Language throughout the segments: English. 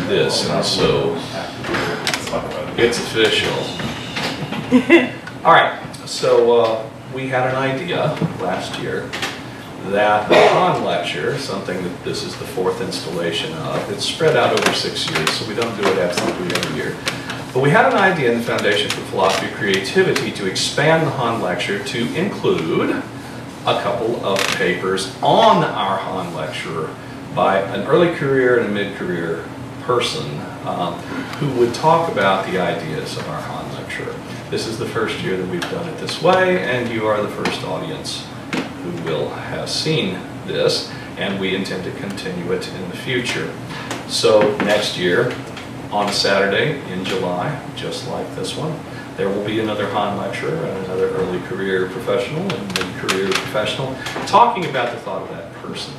this, and so it's official. All right, so we had an idea last year that the Hahn Lecture, something that this is the 4th installation of, it's spread out over 6 years, so we don't do it absolutely every year. But we had an idea in the Foundation for Philosophy of Creativity to expand the Hahn Lecture to include a couple of papers on our Hahn Lecturer by an early career and a mid-career person who would talk about the ideas of our Hahn Lecturer. This is the first year that we've done it this way, and you are the first audience who will have seen this, and we intend to continue it in the future. So next year, on a Saturday in July, just like this one, there will be another Hahn lecturer and another early career professional and mid-career professional talking about the thought of that person.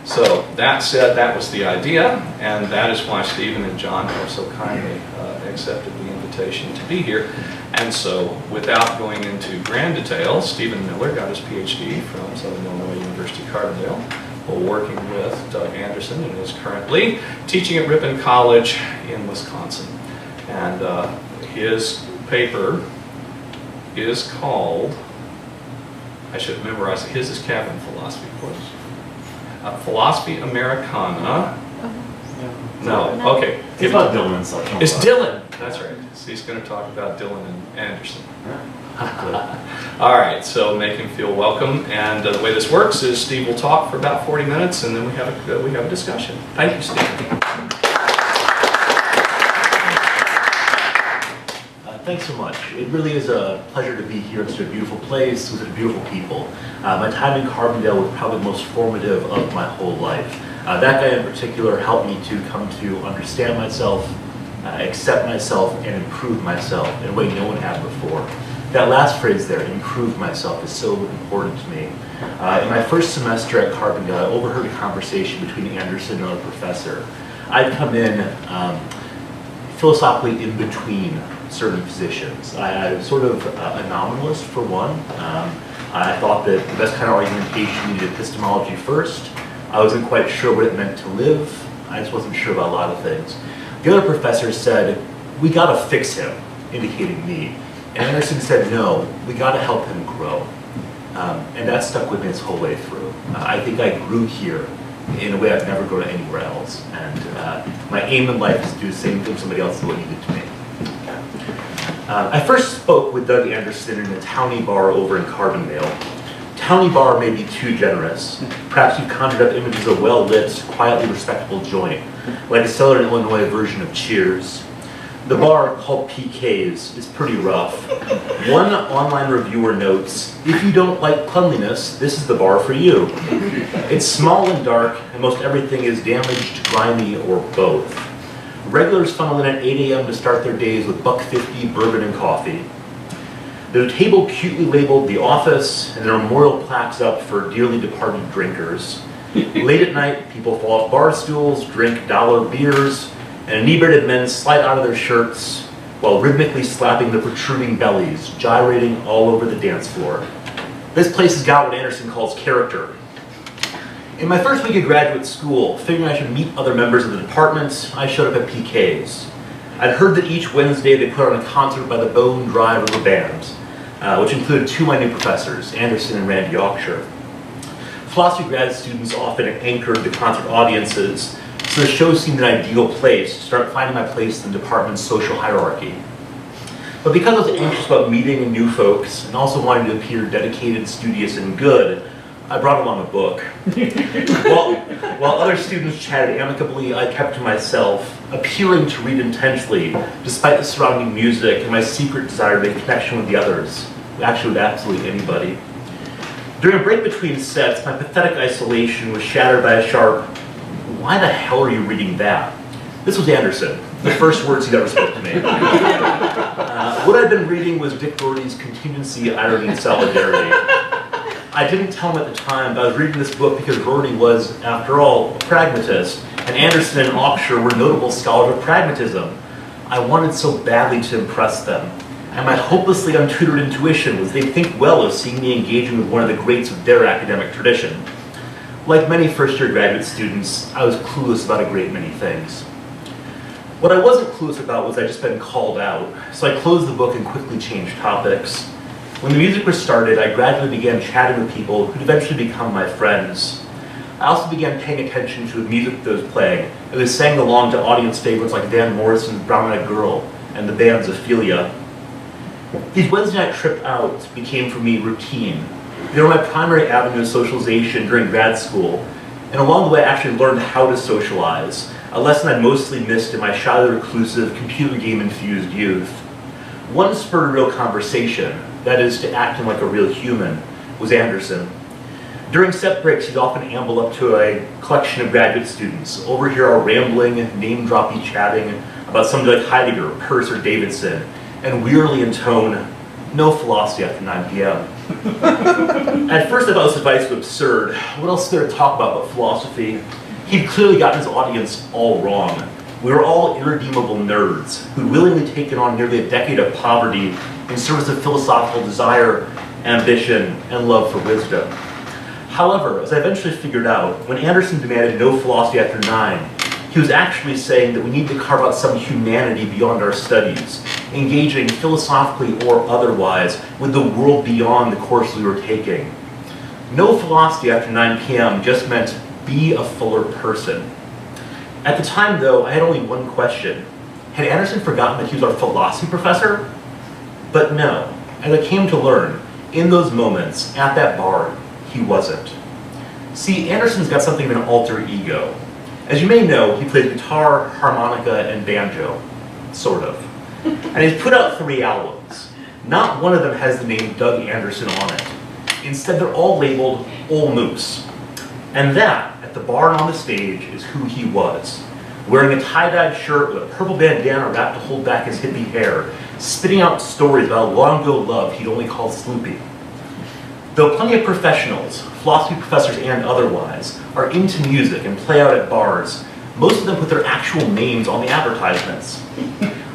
So that said, that was the idea, and that is why Stephen and John have so kindly accepted the invitation to be here. And so, without going into grand detail, Stephen Miller got his PhD from Southern Illinois University, Carbondale, while working with Doug Anderson, and is currently teaching at Ripon College in Wisconsin. And his paper is called, I should have memorized it, his is Cabin Philosophy, of course. Philosophy Americana. No, okay. It's about Dylan. So it's Dylan. That's right. So he's going to talk about Dylan and Anderson. All right, so make him feel welcome. And the way this works is Steve will talk for about 40 minutes, and then we have a discussion. Thank you, Steve. Thanks so much. It really is a pleasure to be here in such a beautiful place with such beautiful people. My time in Carbondale was probably the most formative of my whole life. That guy in particular helped me to come to understand myself, accept myself, and improve myself in a way no one had before. That last phrase there, improve myself, is so important to me. In my first semester at Carbondale, I overheard a conversation between Anderson and another professor. I'd come in philosophically in between certain positions. I was sort of a nominalist for one. I thought that the best kind of argumentation needed epistemology first. I wasn't quite sure what it meant to live. I just wasn't sure about a lot of things. The other professor said, we gotta fix him, indicating me. And Anderson said, no, we gotta help him grow. And that stuck with me this whole way through. I think I grew here in a way I've never grown anywhere else. And my aim in life is to do the same thing somebody else did to me. I first spoke with Doug Anderson in a towny bar over in Carbondale. Towny bar may be too generous. Perhaps you've conjured up images of well-lit, quietly respectable joint, like a Southern Illinois version of Cheers. The bar, called PK's, is pretty rough. One online reviewer notes, if you don't like cleanliness, this is the bar for you. It's small and dark, and most everything is damaged, grimy, or both. Regulars funnel in at 8 a.m. to start their days with $1.50 bourbon and coffee. There's a table cutely labeled The Office, and there are memorial plaques up for dearly departed drinkers. Late at night, people fall off bar stools, drink dollar beers, and inebriated men slide out of their shirts while rhythmically slapping their protruding bellies, gyrating all over the dance floor. This place has got what Anderson calls character. In my first week of graduate school, figuring I should meet other members of the department, I showed up at PK's. I'd heard that each Wednesday they put on a concert by the Bone Dry River Band, which included two of my new professors, Anderson and Randy Yorkshire. Philosophy grad students often anchored the concert audiences, so the show seemed an ideal place to start finding my place in the department's social hierarchy. But because I was anxious about meeting new folks and also wanting to appear dedicated, studious, and good, I brought along a book. While other students chatted amicably, I kept to myself, appearing to read intensely, despite the surrounding music and my secret desire to make a connection with the others, actually with absolutely anybody. During a break between sets, my pathetic isolation was shattered by a sharp, "Why the hell are you reading that?" This was Anderson, the first words he'd ever spoke to me. What I'd been reading was Dick Doherty's Contingency, Irony, and Solidarity. I didn't tell him at the time, but I was reading this book because Doherty was, after all, a pragmatist, and Anderson and Yorkshire were notable scholars of pragmatism. I wanted so badly to impress them, and my hopelessly untutored intuition was they'd think well of seeing me engaging with one of the greats of their academic tradition. Like many first-year graduate students, I was clueless about a great many things. What I wasn't clueless about was I'd just been called out, so I closed the book and quickly changed topics. When the music was started, I gradually began chatting with people who'd eventually become my friends. I also began paying attention to the music that was playing, and was sang along to audience favorites like Van Morrison's Brown Eyed Girl and the band's Ophelia. These Wednesday night trip outs became for me routine. They were my primary avenue of socialization during grad school, and along the way I actually learned how to socialize, a lesson I mostly missed in my shyly reclusive, computer game-infused youth. One spurred a real conversation, that is, to acting like a real human, was Anderson. During set breaks, he'd often amble up to a collection of graduate students, overhear our rambling, name-droppy chatting about somebody like Heidegger, Peirce, or Davidson, and wearily intone, "No philosophy after 9 p.m. At first I thought this advice was absurd. What else is there to talk about but philosophy? He'd clearly gotten his audience all wrong. We were all irredeemable nerds who'd willingly taken on nearly a decade of poverty in service of philosophical desire, ambition, and love for wisdom. However, as I eventually figured out, when Anderson demanded no philosophy after 9, he was actually saying that we need to carve out some humanity beyond our studies, engaging philosophically or otherwise with the world beyond the course we were taking. No philosophy after 9 p.m. just meant be a fuller person. At the time, though, I had only one question. Had Anderson forgotten that he was our philosophy professor? But no, as I came to learn, in those moments, at that bar, he wasn't. See, Anderson's got something of an alter ego. As you may know, he plays guitar, harmonica, and banjo. Sort of. And he's put out 3 albums. Not one of them has the name Doug Anderson on it. Instead, they're all labeled Ol' Moose. And that, at the bar and on the stage, is who he was. Wearing a tie-dyed shirt with a purple bandana wrapped to hold back his hippie hair, spitting out stories about a long-ago love he'd only called Sloopy. Though plenty of professionals, philosophy professors and otherwise, are into music and play out at bars, most of them put their actual names on the advertisements.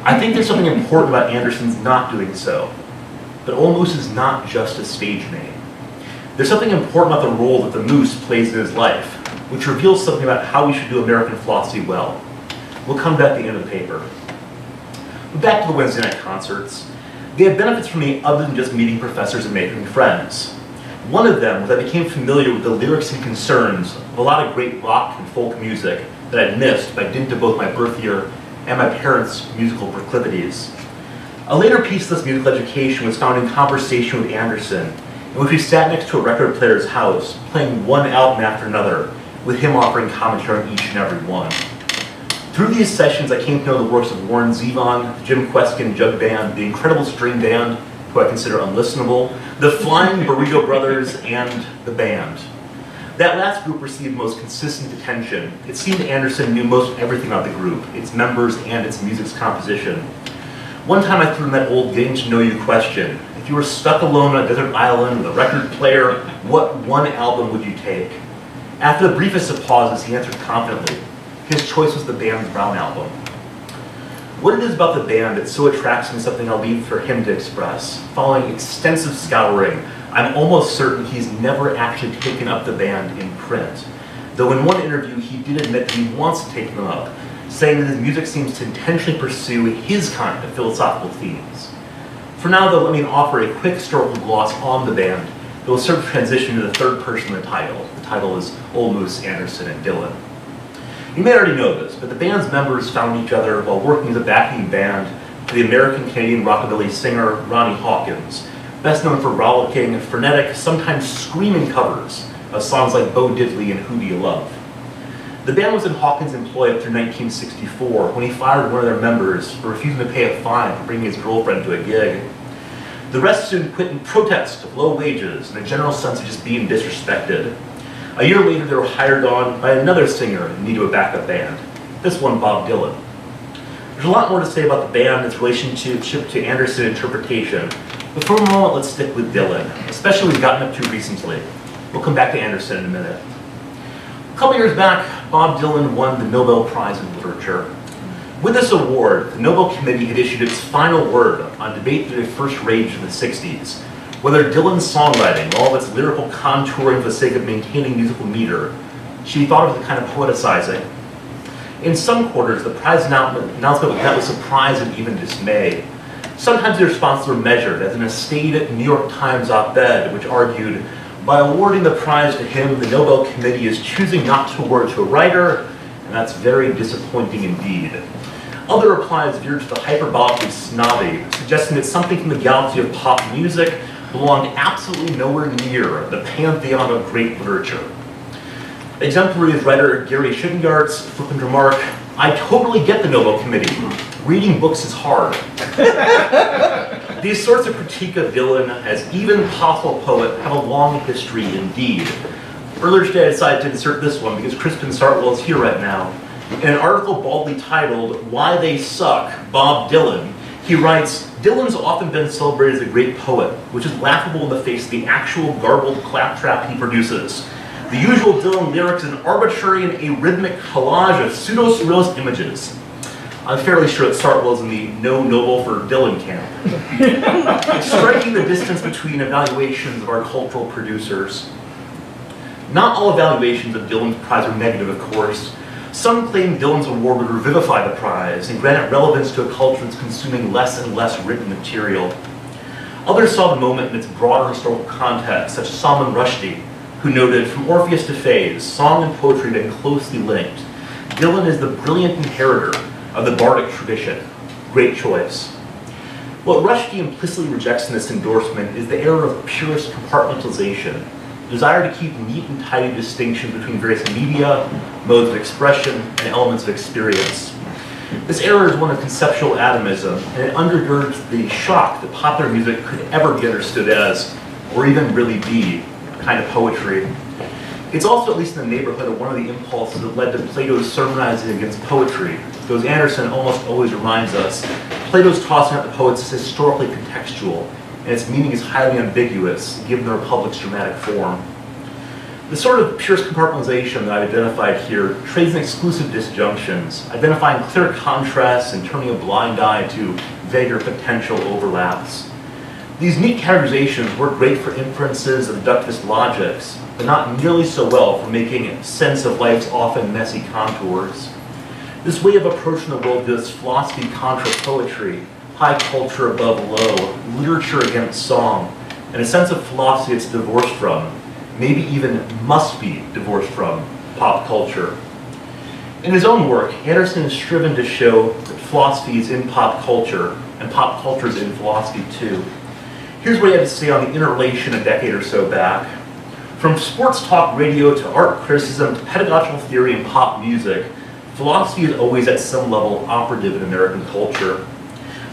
I think there's something important about Anderson's not doing so. But Ol' Moose is not just a stage name. There's something important about the role that the Moose plays in his life, which reveals something about how we should do American philosophy well. We'll come to that at the end of the paper. But back to the Wednesday night concerts. They have benefits for me other than just meeting professors and making friends. One of them was I became familiar with the lyrics and concerns of a lot of great rock and folk music that I'd missed by dint of both my birth year and my parents' musical proclivities. A later piece of this musical education was found in conversation with Anderson, in which we sat next to a record player's house, playing one album after another, with him offering commentary on each and every one. Through these sessions, I came to know the works of Warren Zevon, Jim Kweskin Jug Band, the Incredible String Band, who I consider unlistenable, the Flying Burrito Brothers, and the band. That last group received most consistent attention. It seemed Anderson knew most everything about the group, its members, and its music's composition. One time I threw him that old getting to know you question. If you were stuck alone on a desert island with a record player, what one album would you take? After the briefest of pauses, he answered confidently. His choice was the band's Brown album. What it is about the band that so attracts me is something I'll leave for him to express. Following extensive scouring, I'm almost certain he's never actually taken up the band in print. Though in one interview, he did admit that he wants to take them up, saying that his music seems to intentionally pursue his kind of philosophical themes. For now, though, let me offer a quick historical gloss on the band that will serve to transition to the third person of the title. The title is Ol' Moose, Anderson, and Dylan. You may already know this, but the band's members found each other while working as a backing band for the American-Canadian rockabilly singer Ronnie Hawkins, best known for rollicking, frenetic, sometimes screaming covers of songs like Bo Diddley and Who Do You Love. The band was in Hawkins' employ up through 1964 when he fired one of their members for refusing to pay a fine for bringing his girlfriend to a gig. The rest soon quit in protest of low wages and a general sense of just being disrespected. A year later, they were hired on by another singer in need of a backup band, this one Bob Dylan. There's a lot more to say about the band and its relationship to Anderson interpretation, but for a moment, let's stick with Dylan, especially what we've gotten up to recently. We'll come back to Anderson in a minute. A couple years back, Bob Dylan won the Nobel Prize in Literature. With this award, the Nobel Committee had issued its final word on debate that had first raged in the 60s, whether Dylan's songwriting, all of its lyrical contouring for the sake of maintaining musical meter, should be thought of as a kind of poeticizing. In some quarters, the prize announcement was met with surprise and even dismay. Sometimes the responses were measured, as in a staid New York Times op-ed, which argued, by awarding the prize to him, the Nobel Committee is choosing not to award it to a writer, and that's very disappointing indeed. Other replies veered to the hyperbolically snobby, suggesting that something from the galaxy of pop music belonged absolutely nowhere near the pantheon of great literature. Exemplary is writer Gary Schuttengart's flippant remark, I totally get the Nobel Committee. Reading books is hard. These sorts of critique of Dylan as even possible poet have a long history indeed. Earlier today I decided to insert this one because Crispin Sartwell is here right now. In an article baldly titled, Why They Suck, Bob Dylan, he writes, Dylan's often been celebrated as a great poet, which is laughable in the face of the actual garbled claptrap he produces. The usual Dylan lyrics is an arbitrary and arrhythmic collage of pseudo-surrealist images. I'm fairly sure that Sartwell's in the no Nobel for Dylan camp. It's striking the distance between evaluations of our cultural producers. Not all evaluations of Dylan's prize are negative, of course. Some claim Dylan's award would revivify the prize and grant it relevance to a culture that's consuming less and less written material. Others saw the moment in its broader historical context, such as Salman Rushdie, who noted, from Orpheus to Phase, song and poetry have been closely linked. Dylan is the brilliant inheritor of the bardic tradition. Great choice. What Rushdie implicitly rejects in this endorsement is the error of purist compartmentalization, desire to keep neat and tidy distinctions between various media, modes of expression, and elements of experience. This error is one of conceptual atomism, and it undergirds the shock that popular music could ever be understood as, or even really be, a kind of poetry. It's also at least in the neighborhood of one of the impulses that led to Plato's sermonizing against poetry. Though as Anderson almost always reminds us, Plato's tossing out the poets is historically contextual, and its meaning is highly ambiguous, given the Republic's dramatic form. The sort of purist compartmentalization that I've identified here trades in exclusive disjunctions, identifying clear contrasts and turning a blind eye to vaguer potential overlaps. These neat categorizations work great for inferences of deductivist logics, but not nearly so well for making sense of life's often messy contours. This way of approaching the world does philosophy contra poetry, high culture above low, literature against song, and a sense of philosophy it's divorced from, maybe even must be divorced from, pop culture. In his own work, Anderson has striven to show that philosophy is in pop culture, and pop culture is in philosophy too. Here's what he had to say on the interrelation a decade or so back. From sports talk radio to art criticism to pedagogical theory and pop music, philosophy is always at some level operative in American culture.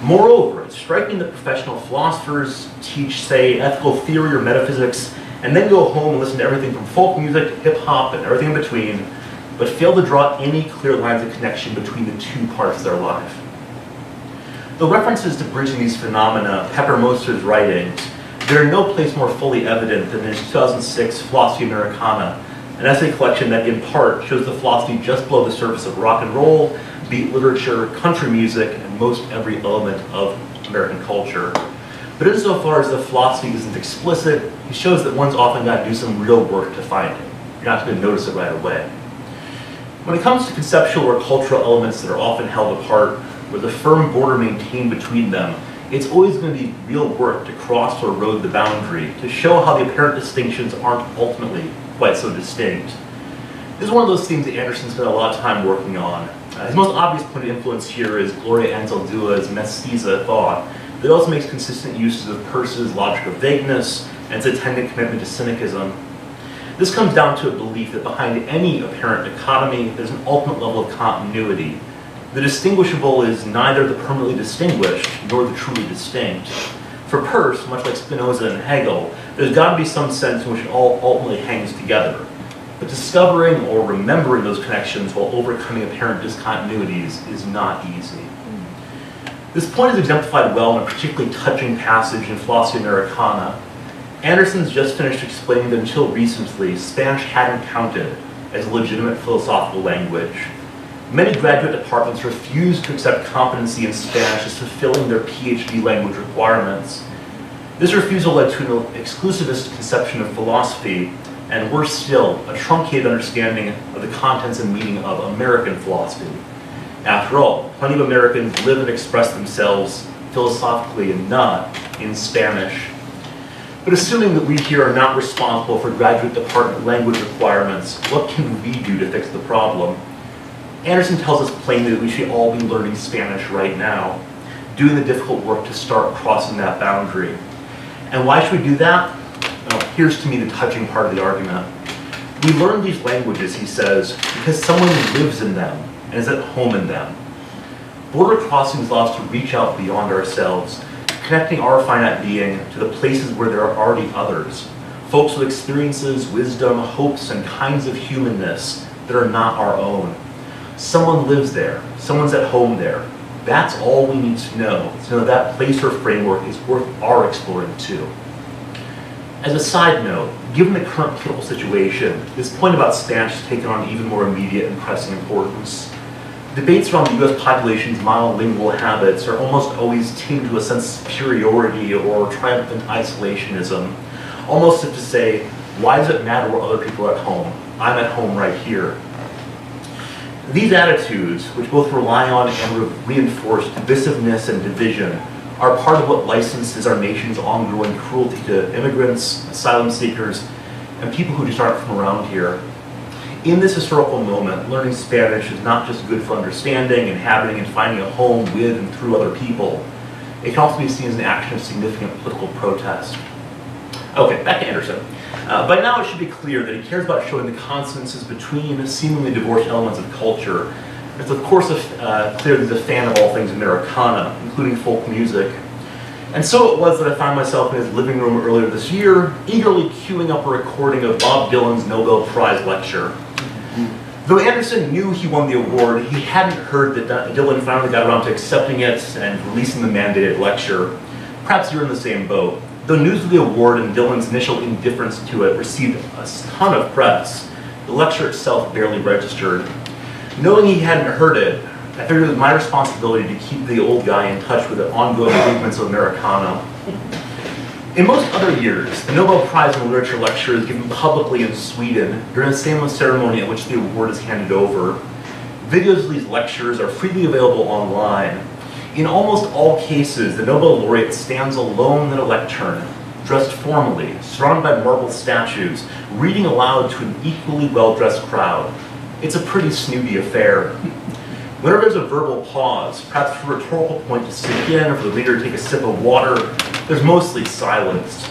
Moreover, it's striking that professional philosophers teach, say, ethical theory or metaphysics, and then go home and listen to everything from folk music to hip-hop and everything in between, but fail to draw any clear lines of connection between the two parts of their life. The references to bridging these phenomena pepper most of his writings. They're in no place more fully evident than in his 2006 Philosophy Americana, an essay collection that in part shows the philosophy just below the surface of rock and roll, beat literature, country music, and most every element of American culture. But insofar as the philosophy isn't explicit, he shows that one's often got to do some real work to find it. You're not going to notice it right away. When it comes to conceptual or cultural elements that are often held apart, with a firm border maintained between them, it's always going to be real work to cross or erode the boundary, to show how the apparent distinctions aren't ultimately quite so distinct. This is one of those themes that Anderson spent a lot of time working on. His most obvious point of influence here is Gloria Anzaldua's mestiza thought that also makes consistent uses of Peirce's logic of vagueness and its attendant commitment to cynicism. This comes down to a belief that behind any apparent dichotomy, there's an ultimate level of continuity. The distinguishable is neither the permanently distinguished nor the truly distinct. For Peirce, much like Spinoza and Hegel, there's got to be some sense in which it all ultimately hangs together. But discovering or remembering those connections while overcoming apparent discontinuities is not easy. This point is exemplified well in a particularly touching passage in Philosophy Americana. Anderson's just finished explaining that until recently, Spanish hadn't counted as a legitimate philosophical language. Many graduate departments refused to accept competency in Spanish as fulfilling their PhD language requirements. This refusal led to an exclusivist conception of philosophy, and worse still, a truncated understanding of the contents and meaning of American philosophy. After all, plenty of Americans live and express themselves philosophically and not in Spanish. But assuming that we here are not responsible for graduate department language requirements, what can we do to fix the problem? Anderson tells us plainly that we should all be learning Spanish right now, doing the difficult work to start crossing that boundary. And why should we do that? Well, here's to me the touching part of the argument. We learn these languages, he says, because someone lives in them and is at home in them. Border crossings allow us to reach out beyond ourselves, connecting our finite being to the places where there are already others, folks with experiences, wisdom, hopes, and kinds of humanness that are not our own. Someone lives there, someone's at home there. That's all we need to know that place or framework is worth our exploring too. As a side note, given the current political situation, this point about Spanish has taken on even more immediate and pressing importance. Debates around the US population's monolingual habits are almost always tinged with a sense of superiority or triumphant isolationism, almost as to say, why does it matter where other people are at home? I'm at home right here. These attitudes, which both rely on and reinforce divisiveness and division, are part of what licenses our nation's ongoing cruelty to immigrants, asylum seekers, and people who just aren't from around here. In this historical moment, learning Spanish is not just good for understanding, inhabiting, and finding a home with and through other people. It can also be seen as an action of significant political protest. Okay, back to Anderson. By now it should be clear that he cares about showing the consonances between seemingly divorced elements of culture. It's of course clear that he's a fan of all things Americana, including folk music. And so it was that I found myself in his living room earlier this year, eagerly queuing up a recording of Bob Dylan's Nobel Prize lecture. Though Anderson knew he won the award, he hadn't heard that Dylan finally got around to accepting it and releasing the mandated lecture. Perhaps you're in the same boat. Though news of the award and Dylan's initial indifference to it received a ton of press, the lecture itself barely registered. Knowing he hadn't heard it, I figured it was my responsibility to keep the old guy in touch with the ongoing movements of Americana. In most other years, the Nobel Prize in Literature lecture is given publicly in Sweden during a famous ceremony at which the award is handed over. Videos of these lectures are freely available online. In almost all cases, the Nobel laureate stands alone at a lectern, dressed formally, surrounded by marble statues, reading aloud to an equally well-dressed crowd. It's a pretty snooty affair. Whenever there's a verbal pause, perhaps for a rhetorical point to sink in or for the reader to take a sip of water, there's mostly silence.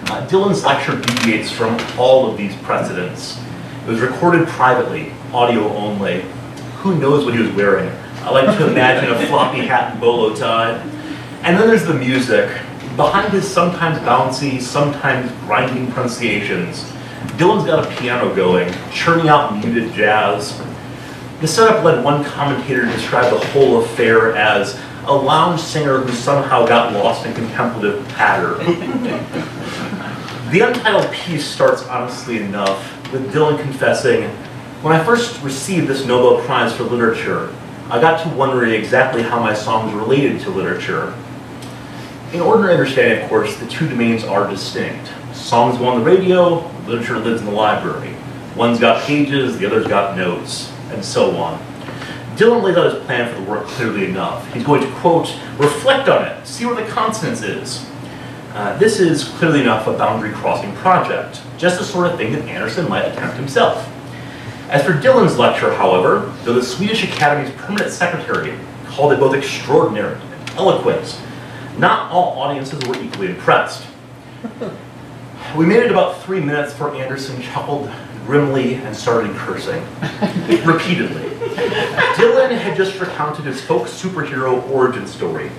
Dylan's lecture deviates from all of these precedents. It was recorded privately, audio only. Who knows what he was wearing? I like to imagine a floppy hat and bolo tie. And then there's the music. Behind his sometimes bouncy, sometimes grinding pronunciations, Dylan's got a piano going, churning out muted jazz. The setup led one commentator to describe the whole affair as a lounge singer who somehow got lost in contemplative patter. The untitled piece starts honestly enough, with Dylan confessing, "When I first received this Nobel Prize for Literature, I got to wondering exactly how my songs related to literature." In ordinary understanding, of course, the two domains are distinct. Songs go on the radio, literature lives in the library. One's got pages, the other's got notes, and so on. Dylan lays out his plan for the work clearly enough. He's going to, quote, reflect on it, see where the consonance is. This is clearly enough a boundary-crossing project, just the sort of thing that Anderson might attempt himself. As for Dylan's lecture, however, though the Swedish Academy's permanent secretary called it both extraordinary and eloquent, not all audiences were equally impressed. We made it about 3 minutes before Anderson chuckled grimly and started cursing, repeatedly. Dylan had just recounted his folk superhero origin story.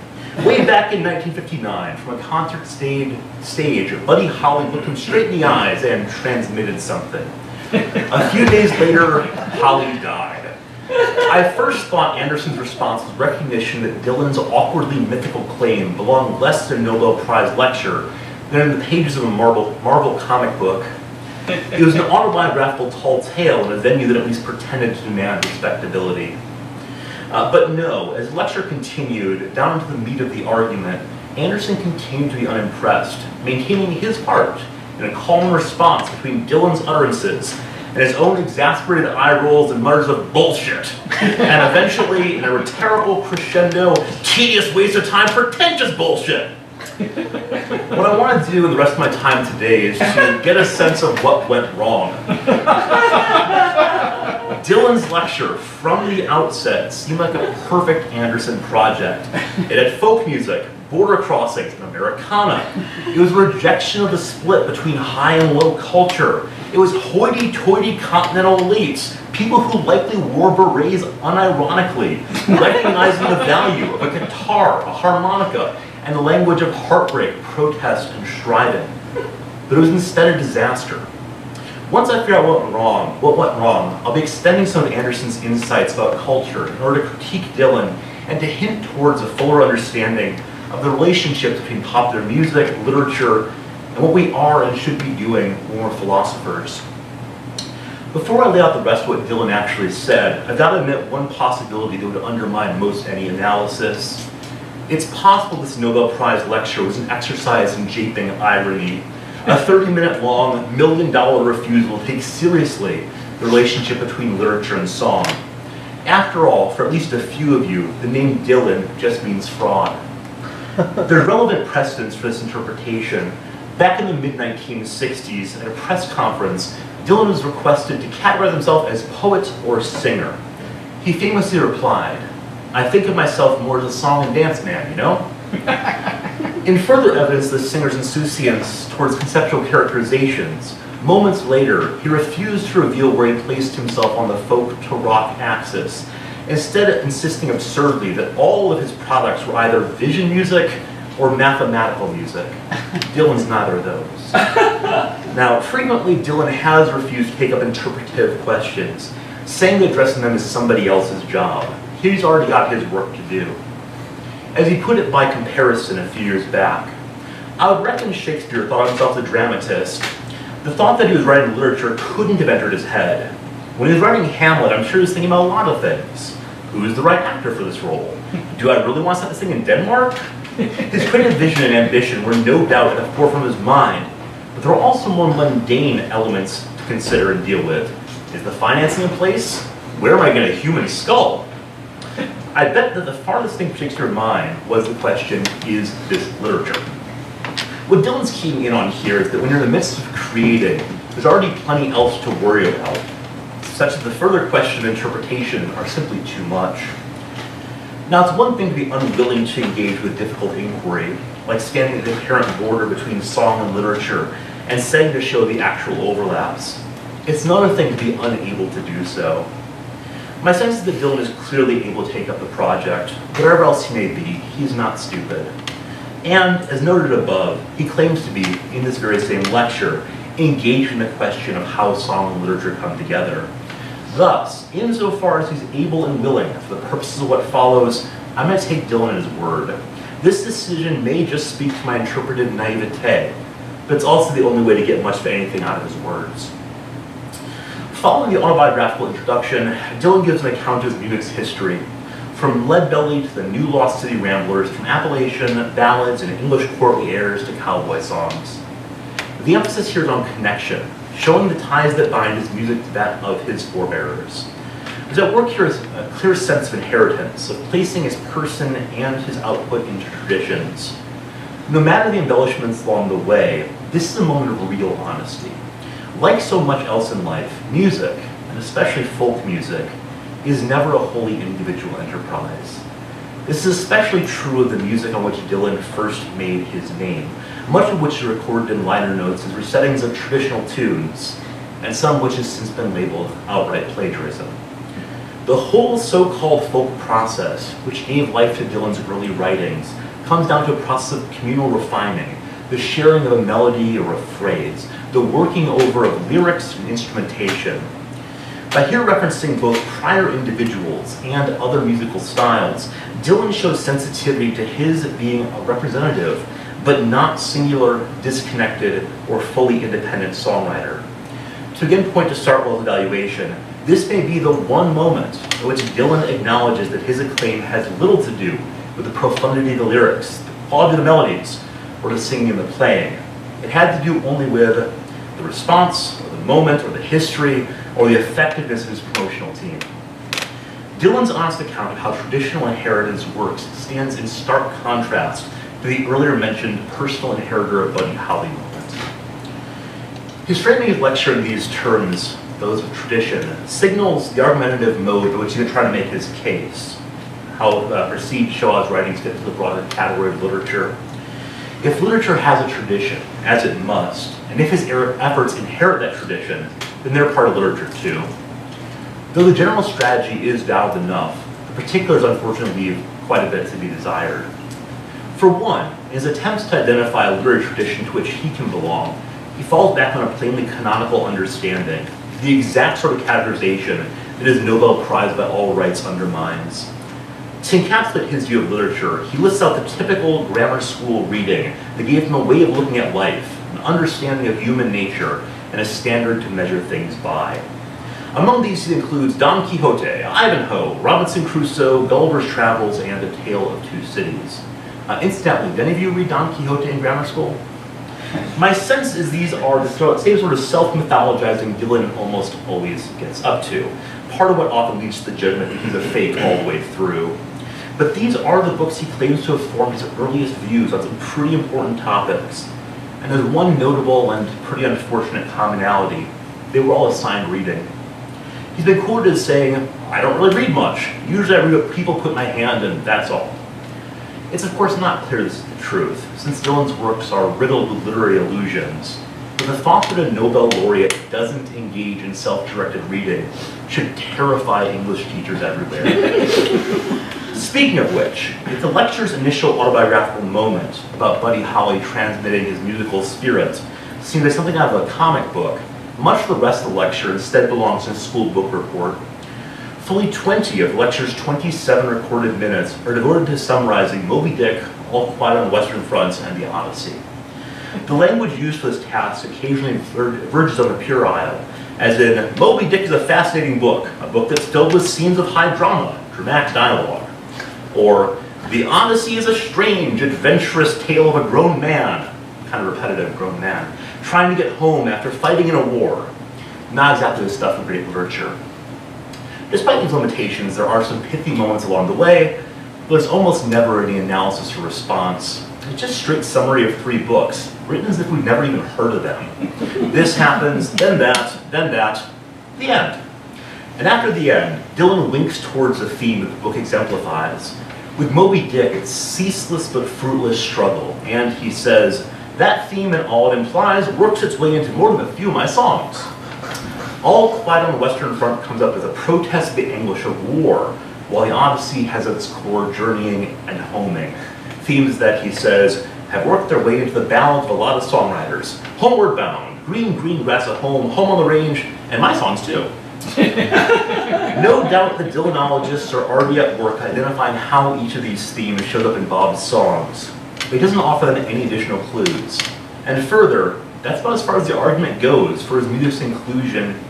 Way back in 1959, from a concert stage, Buddy Holly looked him straight in the eyes and transmitted something. A few days later, Holly died. I first thought Anderson's response was recognition that Dylan's awkwardly mythical claim belonged less to a Nobel Prize lecture than in the pages of a Marvel comic book. It was an autobiographical tall tale in a venue that at least pretended to demand respectability. But no, as the lecture continued, down to the meat of the argument, Anderson continued to be unimpressed, maintaining his part in a calm response between Dylan's utterances and his own exasperated eye rolls and mutters of bullshit. And eventually, in a rhetorical crescendo, tedious waste of time, pretentious bullshit. What I want to do in the rest of my time today is to get a sense of what went wrong. Dylan's lecture, from the outset, seemed like a perfect Anderson project. It had folk music, border crossings, and Americana. It was a rejection of the split between high and low culture. It was hoity-toity continental elites, people who likely wore berets unironically, recognizing the value of a guitar, a harmonica, and the language of heartbreak, protest, and striving. But it was instead a disaster. Once I figure out what went wrong, I'll be extending some of Anderson's insights about culture in order to critique Dylan and to hint towards a fuller understanding of the relationship between popular music, literature, and what we are and should be doing when we're philosophers. Before I lay out the rest of what Dylan actually said, I've got to admit one possibility that would undermine most any analysis. It's possible this Nobel Prize lecture was an exercise in japing irony, a 30-minute long, $1 million refusal to take seriously the relationship between literature and song. After all, for at least a few of you, the name Dylan just means fraud. There's relevant precedents for this interpretation. Back in the mid-1960s, at a press conference, Dylan was requested to categorize himself as poet or singer. He famously replied, "I think of myself more as a song and dance man, you know?" In further evidence of the singer's insouciance towards conceptual characterizations, moments later, he refused to reveal where he placed himself on the folk to rock axis, instead insisting absurdly that all of his products were either vision music or mathematical music. Dylan's neither of those. Now, frequently Dylan has refused to take up interpretive questions, saying that addressing them is somebody else's job. He's already got his work to do. As he put it by comparison a few years back, I would reckon Shakespeare thought himself a dramatist. The thought that he was writing literature couldn't have entered his head. When he was writing Hamlet, I'm sure he was thinking about a lot of things. Who's the right actor for this role? Do I really want to set this thing in Denmark? His creative vision and ambition were no doubt at the forefront of his mind, but there are also more mundane elements to consider and deal with. Is the financing in place? Where am I getting a human skull? I bet that the farthest thing from Shakespeare's mind was the question, is this literature? What Dylan's keying in on here is that when you're in the midst of creating, there's already plenty else to worry about, such that the further question and interpretation are simply too much. Now, it's one thing to be unwilling to engage with difficult inquiry, like scanning the apparent border between song and literature and setting to show the actual overlaps. It's another thing to be unable to do so. My sense is that Dylan is clearly able to take up the project. Whatever else he may be, he's not stupid. And, as noted above, he claims to be, in this very same lecture, engaged in the question of how song and literature come together. Thus, insofar as he's able and willing, for the purposes of what follows, I'm going to take Dylan at his word. This decision may just speak to my interpretive naivete, but it's also the only way to get much of anything out of his words. Following the autobiographical introduction, Dylan gives an account of his music's history, from Leadbelly to the New Lost City Ramblers, from Appalachian ballads and English courtly airs to cowboy songs. The emphasis here is on connection, showing the ties that bind his music to that of his forebearers. There's at work here is a clear sense of inheritance, of placing his person and his output into traditions. No matter the embellishments along the way, this is a moment of real honesty. Like so much else in life, music, and especially folk music, is never a wholly individual enterprise. This is especially true of the music on which Dylan first made his name, much of which is recorded in liner notes as resettings of traditional tunes, and some which has since been labeled outright plagiarism. The whole so-called folk process, which gave life to Dylan's early writings, comes down to a process of communal refining, the sharing of a melody or a phrase, the working over of lyrics and instrumentation. By here referencing both prior individuals and other musical styles, Dylan shows sensitivity to his being a representative, but not singular, disconnected, or fully independent songwriter. To again point to Startwell's evaluation, this may be the one moment in which Dylan acknowledges that his acclaim has little to do with the profundity of the lyrics, the quality of the melodies, or the singing and the playing. It had to do only with the response, or the moment, or the history, or the effectiveness of his promotional team. Dylan's honest account of how traditional inheritance works stands in stark contrast to the earlier mentioned personal inheritor of Buddy Holly moment. His framing his lecture in these terms, those of tradition, signals the argumentative mode in which he's trying to make his case, how perceived Shaw's writings fit into the broader category of literature. If literature has a tradition, as it must, and if his efforts inherit that tradition, then they're part of literature too. Though the general strategy is valid enough, the particulars unfortunately leave quite a bit to be desired. For one, in his attempts to identify a literary tradition to which he can belong, he falls back on a plainly canonical understanding, the exact sort of categorization that his Nobel Prize by all rights undermines. To encapsulate his view of literature, he lists out the typical grammar school reading that gave him a way of looking at life, an understanding of human nature, and a standard to measure things by. Among these, he includes Don Quixote, Ivanhoe, Robinson Crusoe, Gulliver's Travels, and A Tale of Two Cities. Incidentally, did any of you read Don Quixote in grammar school? My sense is these are the same sort of self-mythologizing Dylan almost always gets up to, part of what often leads to the judgment that he's a fake all the way through. But these are the books he claims to have formed his earliest views on some pretty important topics. And there's one notable and pretty unfortunate commonality. They were all assigned reading. He's been quoted as saying, "I don't really read much. Usually I read what people put in my hand and that's all." It's of course not clear this is the truth, since Dylan's works are riddled with literary allusions. But the thought that a Nobel laureate doesn't engage in self-directed reading should terrify English teachers everywhere. Speaking of which, if the lecture's initial autobiographical moment about Buddy Holly transmitting his musical spirit seems like something out of a comic book, much of the rest of the lecture instead belongs in a school book report. Fully 20 of the lecture's 27 recorded minutes are devoted to summarizing Moby Dick, All Quiet on the Western Front, and The Odyssey. The language used for this task occasionally verges on the puerile, as in, Moby Dick is a fascinating book, a book that's filled with scenes of high drama, dramatic dialogue. Or, The Odyssey is a strange, adventurous tale of a grown man, kind of repetitive grown man, trying to get home after fighting in a war. Not exactly the stuff of great literature. Despite these limitations, there are some pithy moments along the way, but there's almost never any analysis or response. It's just straight summary of 3 books, written as if we've never even heard of them. This happens, then that, the end. And after the end, Dylan winks towards the theme that the book exemplifies. With Moby Dick, it's ceaseless but fruitless struggle, and he says, that theme and all it implies works its way into more than a few of my songs. All Quiet on the Western Front comes up as a protest of the anguish of war, while the Odyssey has at its core journeying and homing. Themes that, he says, have worked their way into the ballads of a lot of songwriters. Homeward Bound, Green, Green Grass at Home, Home on the Range, and my songs too. No doubt the Dylanologists are already at work identifying how each of these themes showed up in Bob's songs, but he doesn't offer them any additional clues. And further, that's about as far as the argument goes for his music's inclusion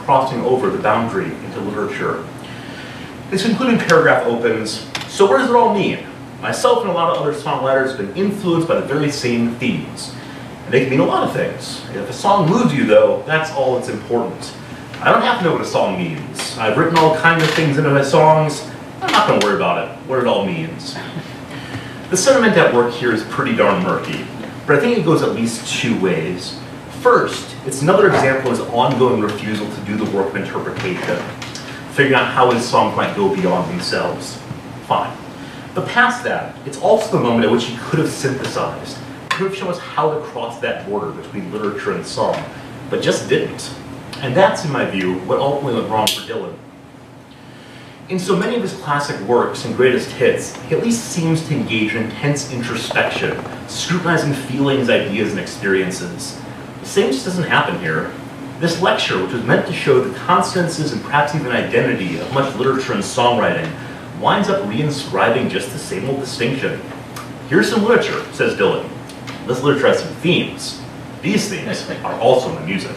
crossing over the boundary into literature. This concluding paragraph opens, so what does it all mean? Myself and a lot of other songwriters have been influenced by the very same themes. And they can mean a lot of things. If a song moves you, though, that's all that's important. I don't have to know what a song means. I've written all kinds of things into my songs. I'm not going to worry about it, what it all means. The sentiment at work here is pretty darn murky, but I think it goes at least 2 ways. First, it's another example of his ongoing refusal to do the work of interpretation, figuring out how his songs might go beyond themselves. Fine. But past that, it's also the moment at which he could have synthesized, could have shown us how to cross that border between literature and song, but just didn't. And that's, in my view, what ultimately went wrong for Dylan. In so many of his classic works and greatest hits, he at least seems to engage in intense introspection, scrutinizing feelings, ideas, and experiences. The same just doesn't happen here. This lecture, which was meant to show the constances and perhaps even identity of much literature and songwriting, winds up reinscribing just the same old distinction. Here's some literature, says Dylan. This literature has some themes. These themes are also in the music.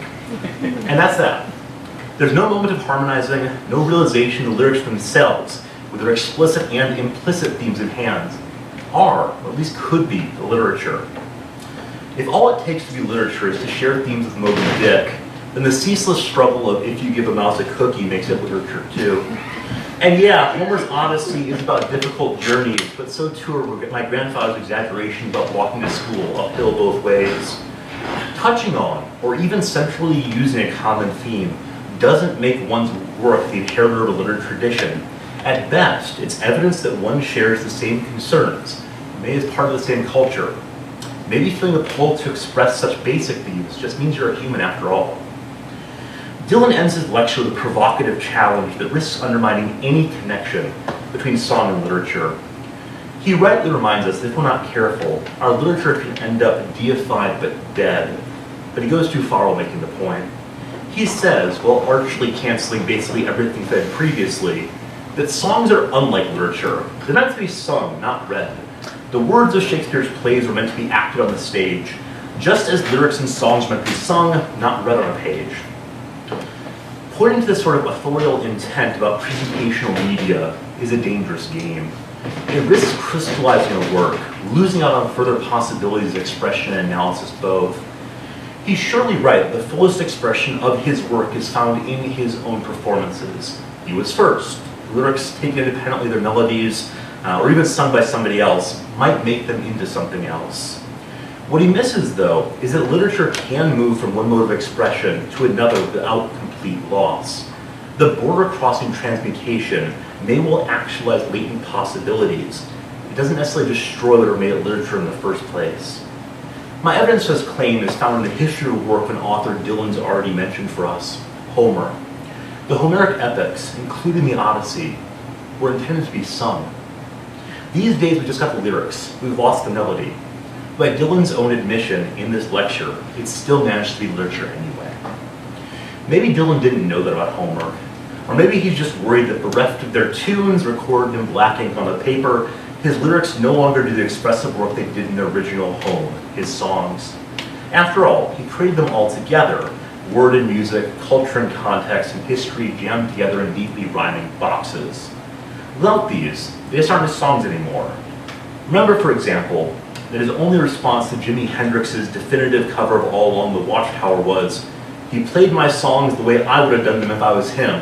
And that's that. There's no moment of harmonizing, no realization of the lyrics themselves, with their explicit and implicit themes in hand, are, or at least could be, the literature. If all it takes to be literature is to share themes with Moby Dick, then the ceaseless struggle of if you give a mouse a cookie makes it literature too. And yeah, Homer's Odyssey is about difficult journeys, but so too are my grandfather's exaggeration about walking to school uphill both ways. Touching on, or even centrally using a common theme, doesn't make one's work the inheritor of a literary tradition. At best, it's evidence that one shares the same concerns, maybe is part of the same culture. Maybe feeling the pull to express such basic views just means you're a human after all. Dylan ends his lecture with a provocative challenge that risks undermining any connection between song and literature. He rightly reminds us that if we're not careful, our literature can end up deified but dead. But he goes too far while making the point. He says, while archly canceling basically everything said previously, that songs are unlike literature. They're meant to be sung, not read. The words of Shakespeare's plays were meant to be acted on the stage, just as lyrics and songs were meant to be sung, not read on a page. Pointing to this sort of authorial intent about presentational media is a dangerous game. It risks crystallizing a work, losing out on further possibilities of expression and analysis both. He's surely right, the fullest expression of his work is found in his own performances. He was first. Lyrics taken independently, their melodies, or even sung by somebody else, might make them into something else. What he misses, though, is that literature can move from one mode of expression to another without complete loss. The border-crossing transmutation may well actualize latent possibilities. It doesn't necessarily destroy what made it literature in the first place. My evidence for this claim is found in the history of work of an author Dylan's already mentioned for us, Homer. The Homeric epics, including the Odyssey, were intended to be sung. These days we just got the lyrics, we've lost the melody. By Dylan's own admission in this lecture, it still managed to be literature anyway. Maybe Dylan didn't know that about Homer, or maybe he's just worried that bereft of their tunes recorded in black ink on the paper, his lyrics no longer do the expressive work they did in their original home, his songs. After all, he created them all together, word and music, culture and context, and history jammed together in neatly rhyming boxes. Without these, they just aren't his songs anymore. Remember, for example, that his only response to Jimi Hendrix's definitive cover of All Along the Watchtower was, "He played my songs the way I would have done them if I was him."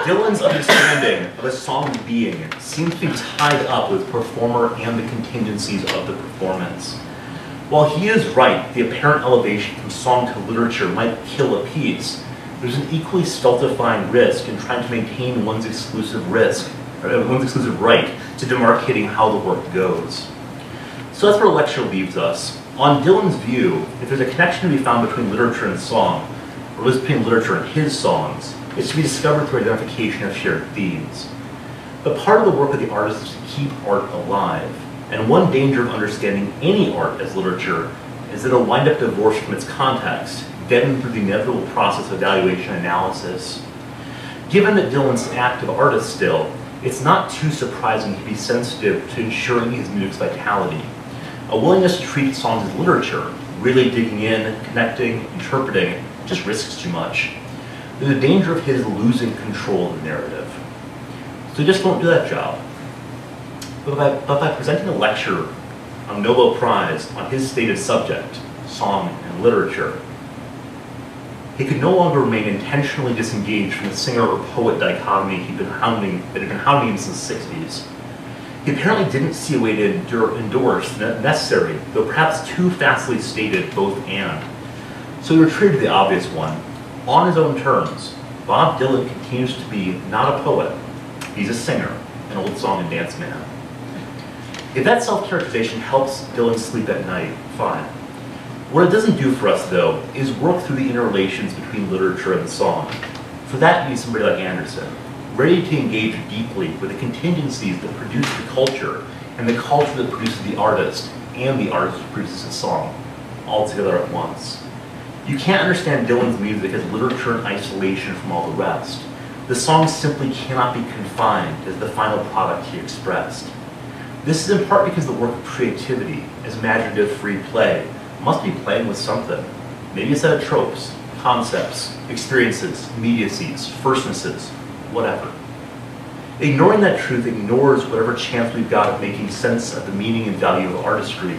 Dylan's understanding of a song's being seems to be tied up with performer and the contingencies of the performance. While he is right, the apparent elevation from song to literature might kill a piece, there's an equally stultifying risk in trying to maintain one's exclusive right to demarcating how the work goes. So that's where the lecture leaves us. On Dylan's view, if there's a connection to be found between literature and song, or at least between literature and his songs, it's to be discovered through identification of shared themes. But part of the work of the artist is to keep art alive. And one danger of understanding any art as literature is that it'll wind up divorced from its context, deadened through the inevitable process of evaluation and analysis. Given that Dylan's an active artist still, it's not too surprising to be sensitive to ensuring his music's vitality. A willingness to treat songs as literature, really digging in, connecting, interpreting, just risks too much. There's a danger of his losing control of the narrative. So he just won't do that job. But by presenting a lecture on a Nobel Prize on his stated subject, song and literature, he could no longer remain intentionally disengaged from the singer or poet dichotomy that had been hounding him since the 60s. He apparently didn't see a way to endorse the necessary, though perhaps too fastly stated, both and. So he retreated to the obvious one. On his own terms, Bob Dylan continues to be not a poet, he's a singer, an old song and dance man. If that self-characterization helps Dylan sleep at night, fine. What it doesn't do for us, though, is work through the interrelations between literature and song. For that, you need somebody like Anderson, ready to engage deeply with the contingencies that produce the culture, and the culture that produces the artist, and the artist who produces a song, all together at once. You can't understand Dylan's music as literature in isolation from all the rest. The song simply cannot be confined as the final product he expressed. This is in part because the work of creativity, as imaginative free play, must be playing with something. Maybe a set of tropes, concepts, experiences, immediacies, firstnesses, whatever. Ignoring that truth ignores whatever chance we've got of making sense of the meaning and value of artistry,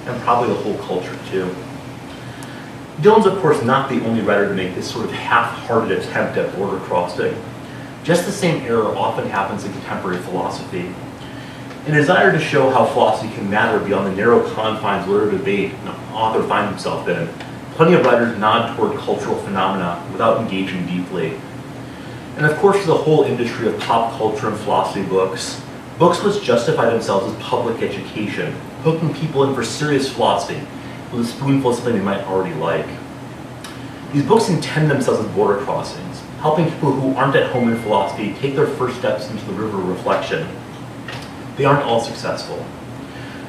and probably the whole culture too. Dylan's of course not the only writer to make this sort of half-hearted attempt at border crossing. Just the same error often happens in contemporary philosophy. In a desire to show how philosophy can matter beyond the narrow confines of literary debate an author finds himself in, plenty of writers nod toward cultural phenomena without engaging deeply. And of course, the whole industry of pop culture and philosophy books which justify themselves as public education, hooking people in for serious philosophy with a spoonful of something they might already like. These books intend themselves as border crossings, helping people who aren't at home in philosophy take their first steps into the river of reflection. They aren't all successful.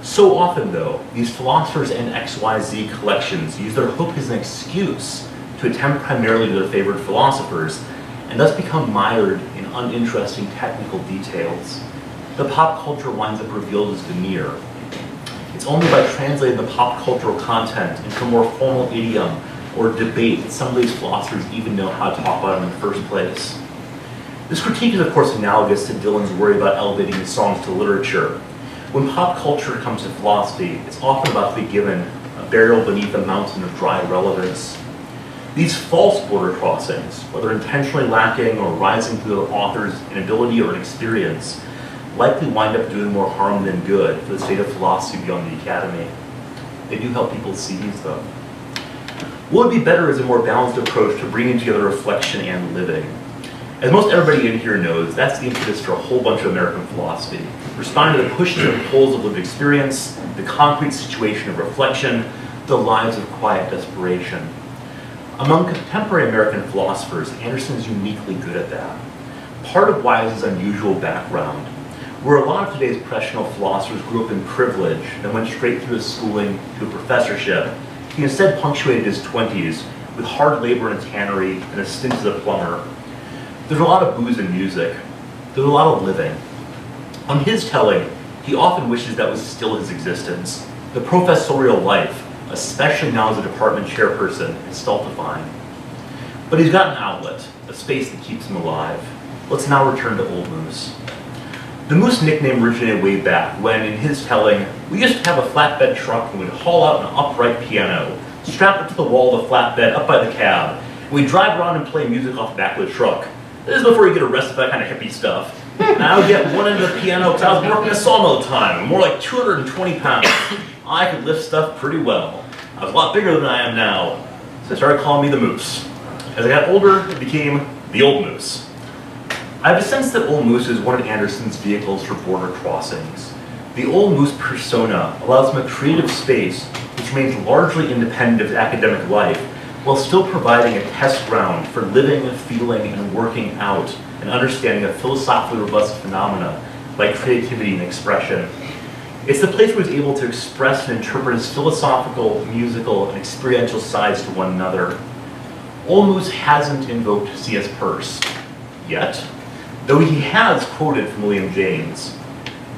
So often, though, these philosophers and XYZ collections use their hook as an excuse to attempt primarily to their favorite philosophers, and thus become mired in uninteresting technical details. The pop culture winds up revealed as veneer. It's only by translating the pop cultural content into a more formal idiom or debate that some of these philosophers even know how to talk about it in the first place. This critique is of course analogous to Dylan's worry about elevating his songs to literature. When pop culture comes to philosophy, it's often about to be given a burial beneath a mountain of dry irrelevance. These false border crossings, whether intentionally lacking or rising to their author's inability or inexperience, likely wind up doing more harm than good for the state of philosophy beyond the academy. They do help people see these though. What would be better is a more balanced approach to bringing together reflection and living. As most everybody in here knows, that's the impetus for a whole bunch of American philosophy, responding to the pushes and pulls of lived experience, the concrete situation of reflection, the lives of quiet desperation. Among contemporary American philosophers, Anderson is uniquely good at that. Part of why is his unusual background, where a lot of today's professional philosophers grew up in privilege and went straight through his schooling to a professorship, he instead punctuated his 20s with hard labor in a tannery and a stint as a plumber. There's a lot of booze and music. There's a lot of living. On his telling, he often wishes that was still his existence. The professorial life, especially now as a department chairperson, is stultifying. But he's got an outlet, a space that keeps him alive. Let's now return to Old Moose. The Moose nickname originated way back when, in his telling, we used to have a flatbed truck and we'd haul out an upright piano, strap it to the wall of the flatbed up by the cab, and we'd drive around and play music off the back of the truck. This is before you get arrested for that kind of hippie stuff. And I would get one end of the piano because I was working a sawmill at the time, more like 220 pounds. I could lift stuff pretty well. I was a lot bigger than I am now, so they started calling me the Moose. As I got older, it became the Old Moose. I have a sense that Old Moose is one of Anderson's vehicles for border crossings. The Old Moose persona allows him a creative space which remains largely independent of academic life, while still providing a test ground for living, feeling, and working out and understanding of philosophically robust phenomena like creativity and expression. It's the place where he's able to express and interpret his philosophical, musical, and experiential sides to one another. Old Moose hasn't invoked C.S. Peirce, yet, though he has quoted from William James.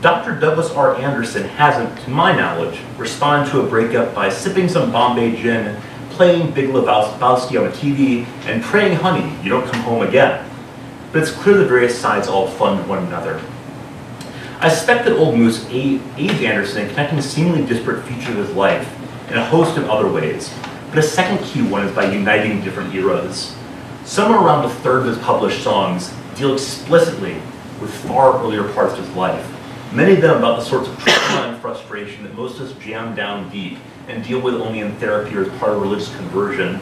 Dr. Douglas R. Anderson hasn't, to my knowledge, responded to a breakup by sipping some Bombay gin, playing Big Lebowski on the TV, and praying, honey, you don't come home again. But it's clear the various sides all fund one another. I suspect that Old Moose aids Anderson in connecting seemingly disparate features of his life in a host of other ways, but a second key one is by uniting different eras. Somewhere around a third of his published songs deal explicitly with far earlier parts of his life, many of them about the sorts of trauma and frustration that most of us jam down deep and deal with only in therapy or as part of religious conversion.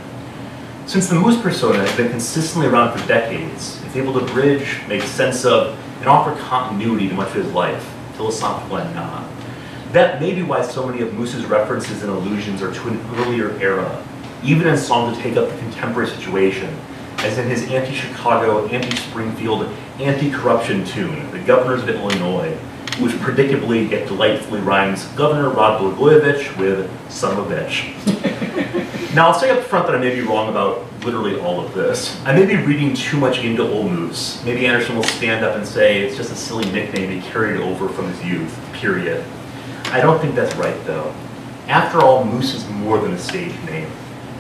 Since the Moose persona has been consistently around for decades, it's able to bridge, make sense of, and offer continuity to much of his life, philosophical and not. That may be why so many of Moose's references and allusions are to an earlier era, even in songs that take up the contemporary situation, as in his anti-Chicago, anti-Springfield, anti-corruption tune, The Governors of Illinois, which predictably yet delightfully rhymes Governor Rod Blagojevich with son of a bitch. Now, I'll say up front that I may be wrong about literally all of this. I may be reading too much into Old Moose. Maybe Anderson will stand up and say it's just a silly nickname he carried over from his youth, period. I don't think that's right, though. After all, Moose is more than a stage name.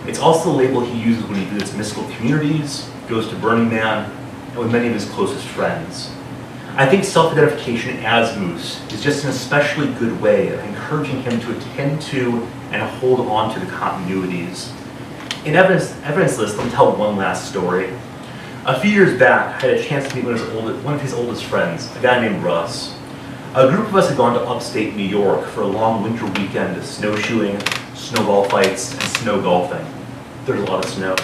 It's also the label he uses when he visits mystical communities, goes to Burning Man, and with many of his closest friends. I think self-identification as Moose is just an especially good way of encouraging him to attend to and hold on to the continuities. In evidenceless, let me tell one last story. A few years back, I had a chance to meet one of his oldest friends, a guy named Russ. A group of us had gone to upstate New York for a long winter weekend of snowshoeing, snowball fights, and snow golfing. There was a lot of snow.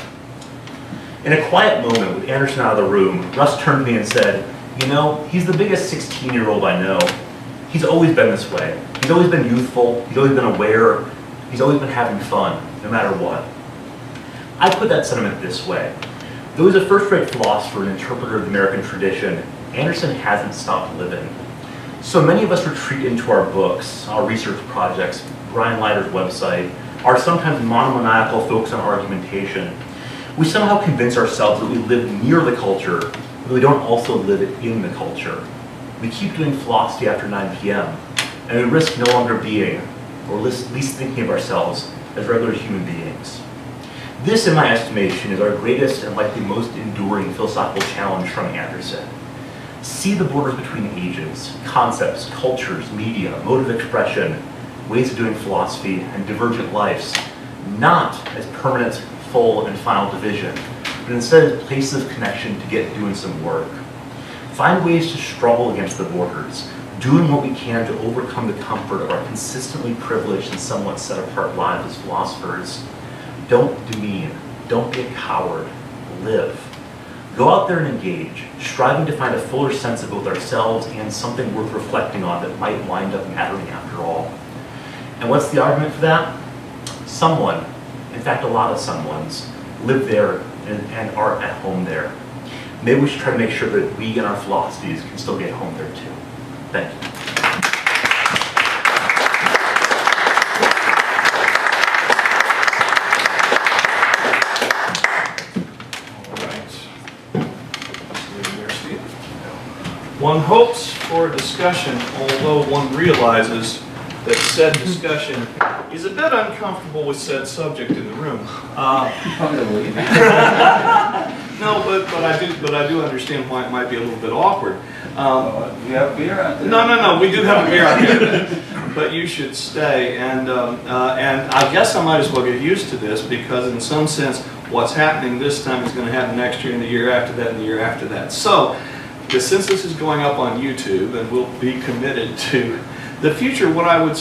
In a quiet moment, with Anderson out of the room, Russ turned to me and said, "You know, he's the biggest 16-year-old I know. He's always been this way. He's always been youthful, he's always been aware, he's always been having fun, no matter what." I put that sentiment this way. Though he's a first-rate philosopher and interpreter of the American tradition, Anderson hasn't stopped living. So many of us retreat into our books, our research projects, Brian Leiter's website, our sometimes monomaniacal focus on argumentation. We somehow convince ourselves that we live near the culture, but we don't also live in the culture. We keep doing philosophy after 9 p.m., and we risk no longer being, or at least thinking of ourselves, as regular human beings. This, in my estimation, is our greatest and likely most enduring philosophical challenge from Anderson. See the borders between ages, concepts, cultures, media, mode of expression, ways of doing philosophy, and divergent lives, not as permanent, full, and final division, but instead as places of connection to get doing some work. Find ways to struggle against the borders, doing what we can to overcome the comfort of our consistently privileged and somewhat set-apart lives as philosophers. Don't demean, don't be a coward, live. Go out there and engage, striving to find a fuller sense of both ourselves and something worth reflecting on that might wind up mattering after all. And what's the argument for that? Someone, in fact a lot of someones, live there and are at home there. Maybe we should try to make sure that we and our philosophies can still get home there too. Thank you. One hopes for a discussion, although one realizes that said discussion is a bit uncomfortable with said subject in the room. No, but I do understand why it might be a little bit awkward. We have beer out there. No, we do have a beer out here, but you should stay. And I guess I might as well get used to this, because in some sense, what's happening this time is going to happen next year, and the year after that, and the year after that. So, since this is going up on YouTube and we'll be committed to the future, what I would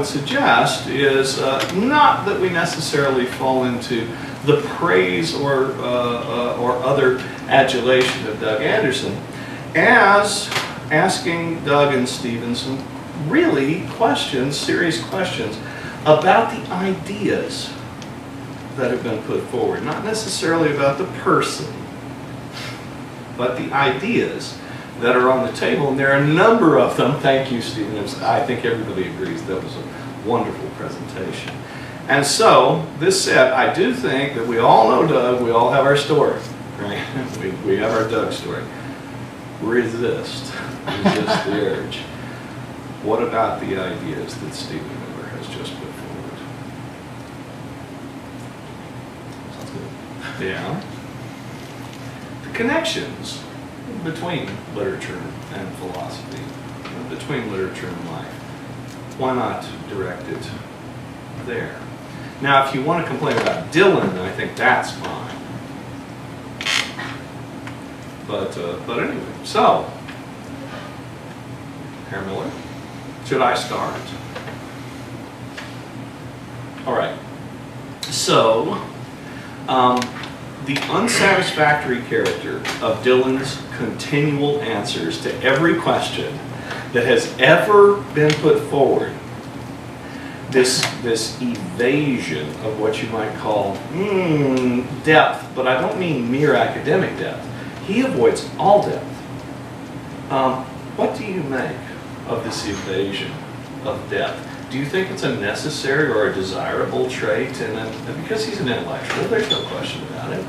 suggest is not that we necessarily fall into the praise or other adulation of Doug Anderson, as asking Doug and Stephen some really questions, serious questions about the ideas that have been put forward, not necessarily about the person, but the ideas that are on the table, and there are a number of them. Thank you, Stephen. I think everybody agrees that was a wonderful presentation. And so, this said, I do think that we all know Doug, we all have our story, right? we have our Doug story. Resist the urge. What about the ideas that Stephen Miller has just put forward? Sounds good. Yeah. Connections between literature and philosophy, between literature and life. Why not direct it there? Now, if you want to complain about Dylan, I think that's fine. But anyway, so, Herr Miller, should I start? All right. So, the unsatisfactory character of Dylan's continual answers to every question that has ever been put forward, this evasion of what you might call depth, but I don't mean mere academic depth. He avoids all depth. What do you make of this evasion of depth? Do you think it's a necessary or a desirable trait? Because he's an intellectual, there's no question about it.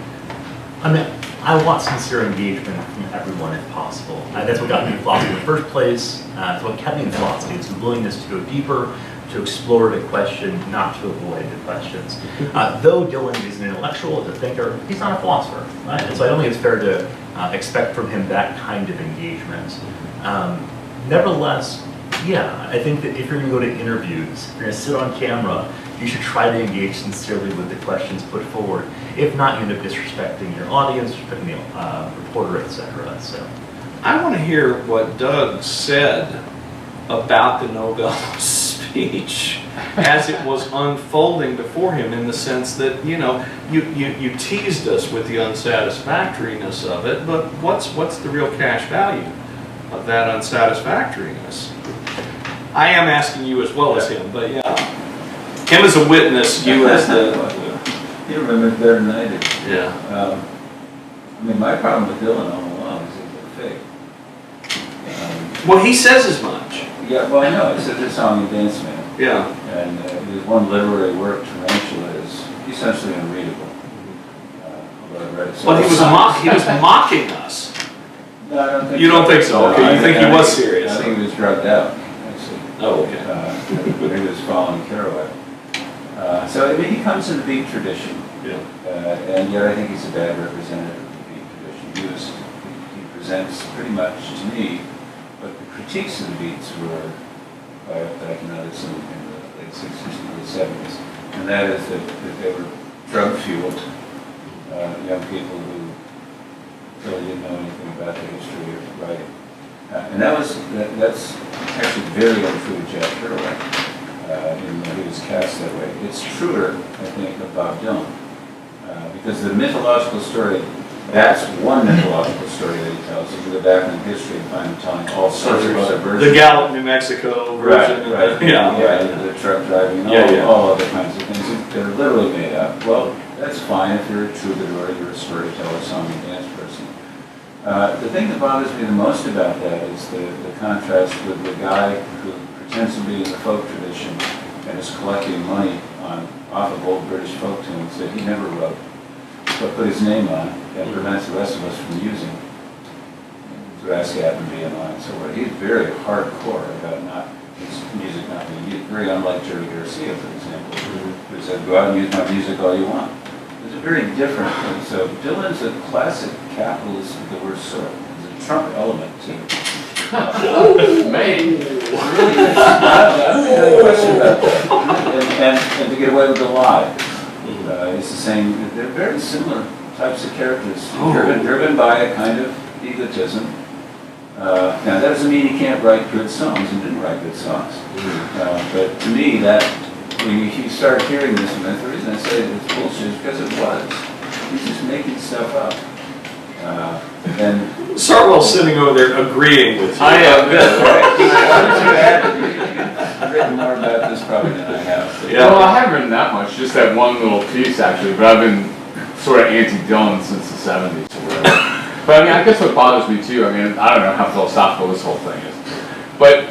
I mean, I want sincere engagement from everyone if possible. That's what got me in philosophy in the first place. It's what kept me in philosophy. It's the willingness to go deeper, to explore the question, not to avoid the questions. Though Dylan is an intellectual, as a thinker, he's not a philosopher. Right? And so I don't think it's fair to expect from him that kind of engagement. Nevertheless, yeah, I think that if you're going to go to interviews, if you're going to sit on camera, you should try to engage sincerely with the questions put forward. If not, you end up disrespecting your audience, disrespecting the reporter, etc. So, I want to hear what Doug said about the Nobel speech as it was unfolding before him, in the sense that, you know, you teased us with the unsatisfactoriness of it, but what's the real cash value of that unsatisfactoriness? I am asking you as well as him, but yeah. Him as a witness, you as the... You remember it better than I did. Yeah. I mean, my problem with Dylan all along is that they're fake. Well, he says as much. Yeah, well, I know. It's a song and dance man. Yeah. And there's one literary work, Tarantula, is essentially unreadable. Although I read it Well, he was mocking us. No, I don't think You don't think so? Okay, you think he was serious? I think he was drugged out, actually. Oh, okay. When he was following Kerouac. So, I mean, he comes in the beat tradition. Yeah. And yet I think he's a bad representative of the beat tradition. He presents pretty much to me what the critiques of the beats were back in the late 60s and early 70s. And that is that they were drug-fueled young people who really didn't know anything about the history of writing. And that's actually very untrue of Jack Kerouac. Even though he was cast that way. It's truer, I think, of Bob Dylan. Because the mythological story, that's one mythological story that he tells. You can go back in history and find him telling all sorts of other versions. The Gallup, New Mexico version. Right. The truck driving, all other kinds of things that are literally made up. Well, that's fine if you're a troubadour, you're a storyteller, song and dance person. The thing that bothers me the most about that is the contrast with the guy who pretends to be in the folk tradition and is collecting money off of old British folk tunes that he never wrote, but put his name on and prevents the rest of us from using. Rascat and BMI and so on. He's very hardcore about his music not being used, very unlike Jerry Garcia, for example, who said, go out and use my music all you want. It's a very different thing. So Dylan's a classic capitalist of the worst sort. There's a Trump element to it. Man. Really, I don't think there's any question about that. And to get away with the lie. It's the same, they're very similar types of characters, driven by a kind of egotism. Now that doesn't mean he can't write good songs, and didn't write good songs. But to me, that when you start hearing this, and that's the reason I say it's bullshit, is because it was. He's just making stuff up. And Sarwell's sitting over there agreeing with you. I am good. I've written more about this probably than I have. Yeah. Well, I haven't written that much, just that one little piece actually, but I've been sort of anti-Dylan since the 70s or whatever. But I mean, I guess what bothers me too, I mean, I don't know how philosophical this whole thing is, but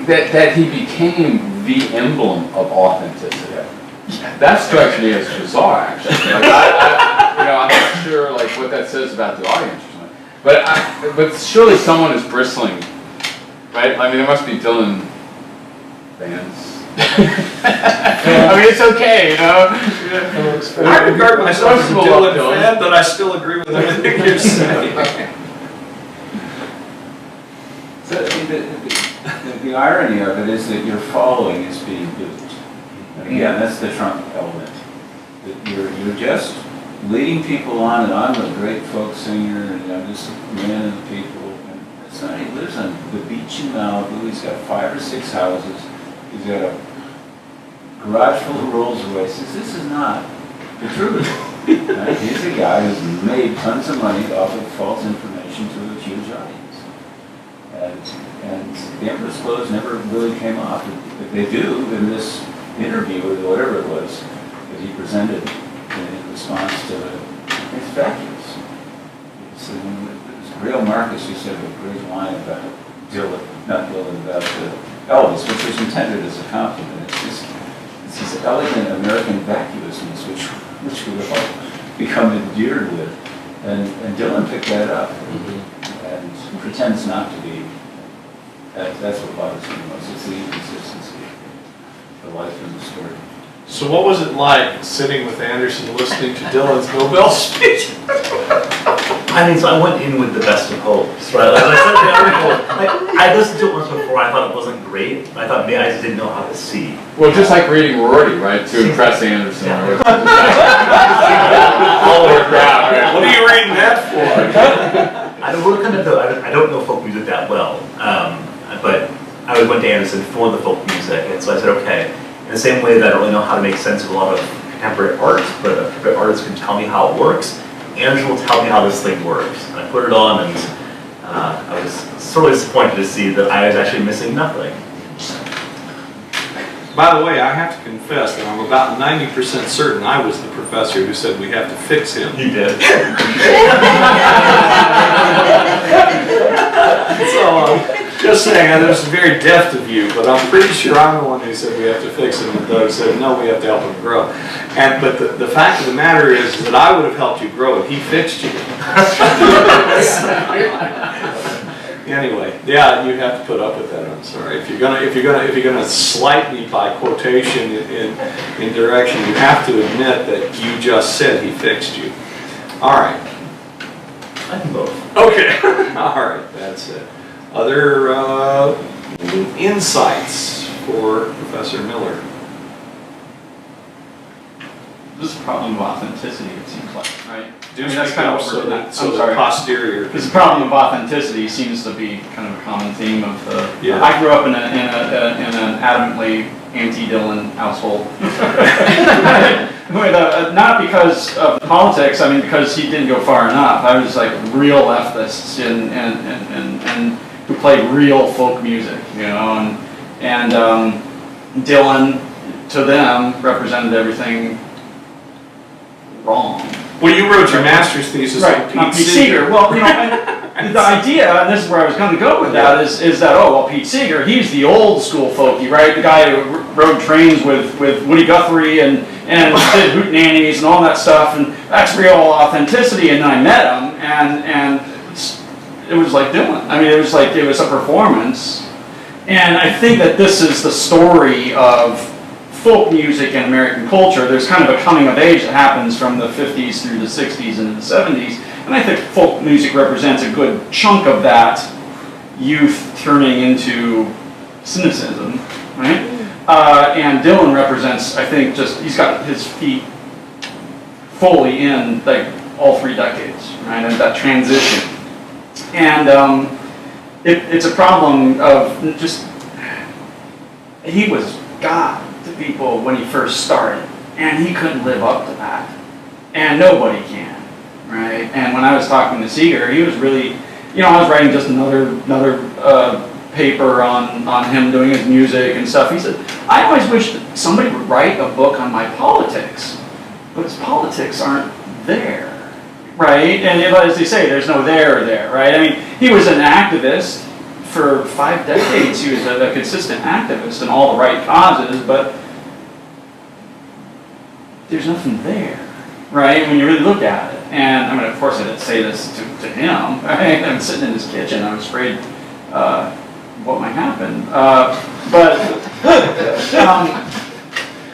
that he became the emblem of authenticity. That strikes me as bizarre, actually. Like, I'm not sure like what that says about the audience or something. But surely someone is bristling, right? I mean, there must be Dylan fans. I mean, it's okay, you know. I regard myself as a Dylan fan, but I still agree with everything you're saying. So the irony of it is that your following is being duped. And again, that's the Trump element. That you're just leading people on, and I'm a great folk singer, and I'm just a man of the people. And it's not, he lives on the beach in Malibu, he's got 5 or 6 houses, he's got a garage full of Rolls Royces. This is not the truth. Right? He's a guy who's made tons of money off of false information to a huge audience. And the Emperor's Clothes never really came off. But they do in this interview, or whatever it was, that he presented in response to it's vacuous. It's Real Marcus used to have a great line about about Elvis, which was intended as a compliment. It's this elegant American vacuousness which we all become endeared with. And Dylan picked that up and pretends not to be. That's what bothers me the most. It's the inconsistency, the life in the story. So what was it like sitting with Anderson listening to Dylan's Nobel speech? I mean, so I went in with the best of hopes, right? Like I said in the article, I listened to it once before, I thought it wasn't great. I thought maybe I just didn't know how to see. Well, just like reading Rorty, right, to impress Anderson. Or All over the crowd, right? What are you reading that for? I don't know folk music that well, but I went to Anderson for the folk music, and so I said, okay. In the same way that I don't really know how to make sense of a lot of contemporary art, but a contemporary artist can tell me how it works, Anderson will tell me how this thing works. And I put it on, and I was sort of disappointed to see that I was actually missing nothing. By the way, I have to confess that I'm about 90% certain I was the professor who said we have to fix him. You did. So, just saying, that was very deft of you, but I'm pretty sure I'm the one who said we have to fix him, and Doug said, no, we have to help him grow. But the fact of the matter is that I would have helped you grow if he fixed you. Anyway, yeah, you have to put up with that. I'm sorry. If you're gonna slight me by quotation in direction, you have to admit that you just said he fixed you. All right. I can both. Okay. All right. That's it. Other insights for Professor Miller? This is a problem of authenticity, it seems like, right? Do that's kind of what we're doing. so the posterior. This problem of authenticity seems to be kind of a common theme of the. Yeah. I grew up in an adamantly anti-Dylan household. Not because of politics, I mean because he didn't go far enough. I was like real leftists and who played real folk music, you know, and Dylan to them represented everything wrong. Well, you wrote your master's thesis on Pete Seeger. Well, you know, and the idea, and this is where I was going to go with that, is that, oh, well, Pete Seeger, he's the old school folky, right? The guy who rode trains with Woody Guthrie and did hootenannies and all that stuff, and that's real authenticity. And then I met him, and it was like Dylan. I mean, it was a performance. And I think that this is the story of folk music and American culture. There's kind of a coming of age that happens from the 50s through the 60s and the 70s. And I think folk music represents a good chunk of that youth turning into cynicism, right? And Dylan represents, I think, he's got his feet fully in like all 3 decades, right? And that transition. And it's a problem of just, he was God to people when he first started, and he couldn't live up to that, and nobody can, right? And when I was talking to Seeger, he was really, you know, I was writing just another paper on him doing his music and stuff. He said, I always wish that somebody would write a book on my politics, but his politics aren't there, right? And as they say, there's no there, right? I mean, he was an activist. For 5 decades, he was a consistent activist in all the right causes, but there's nothing there, right? When you really look at it. And I mean, of course, I didn't say this to him. Right? I'm sitting in his kitchen. I was afraid what might happen.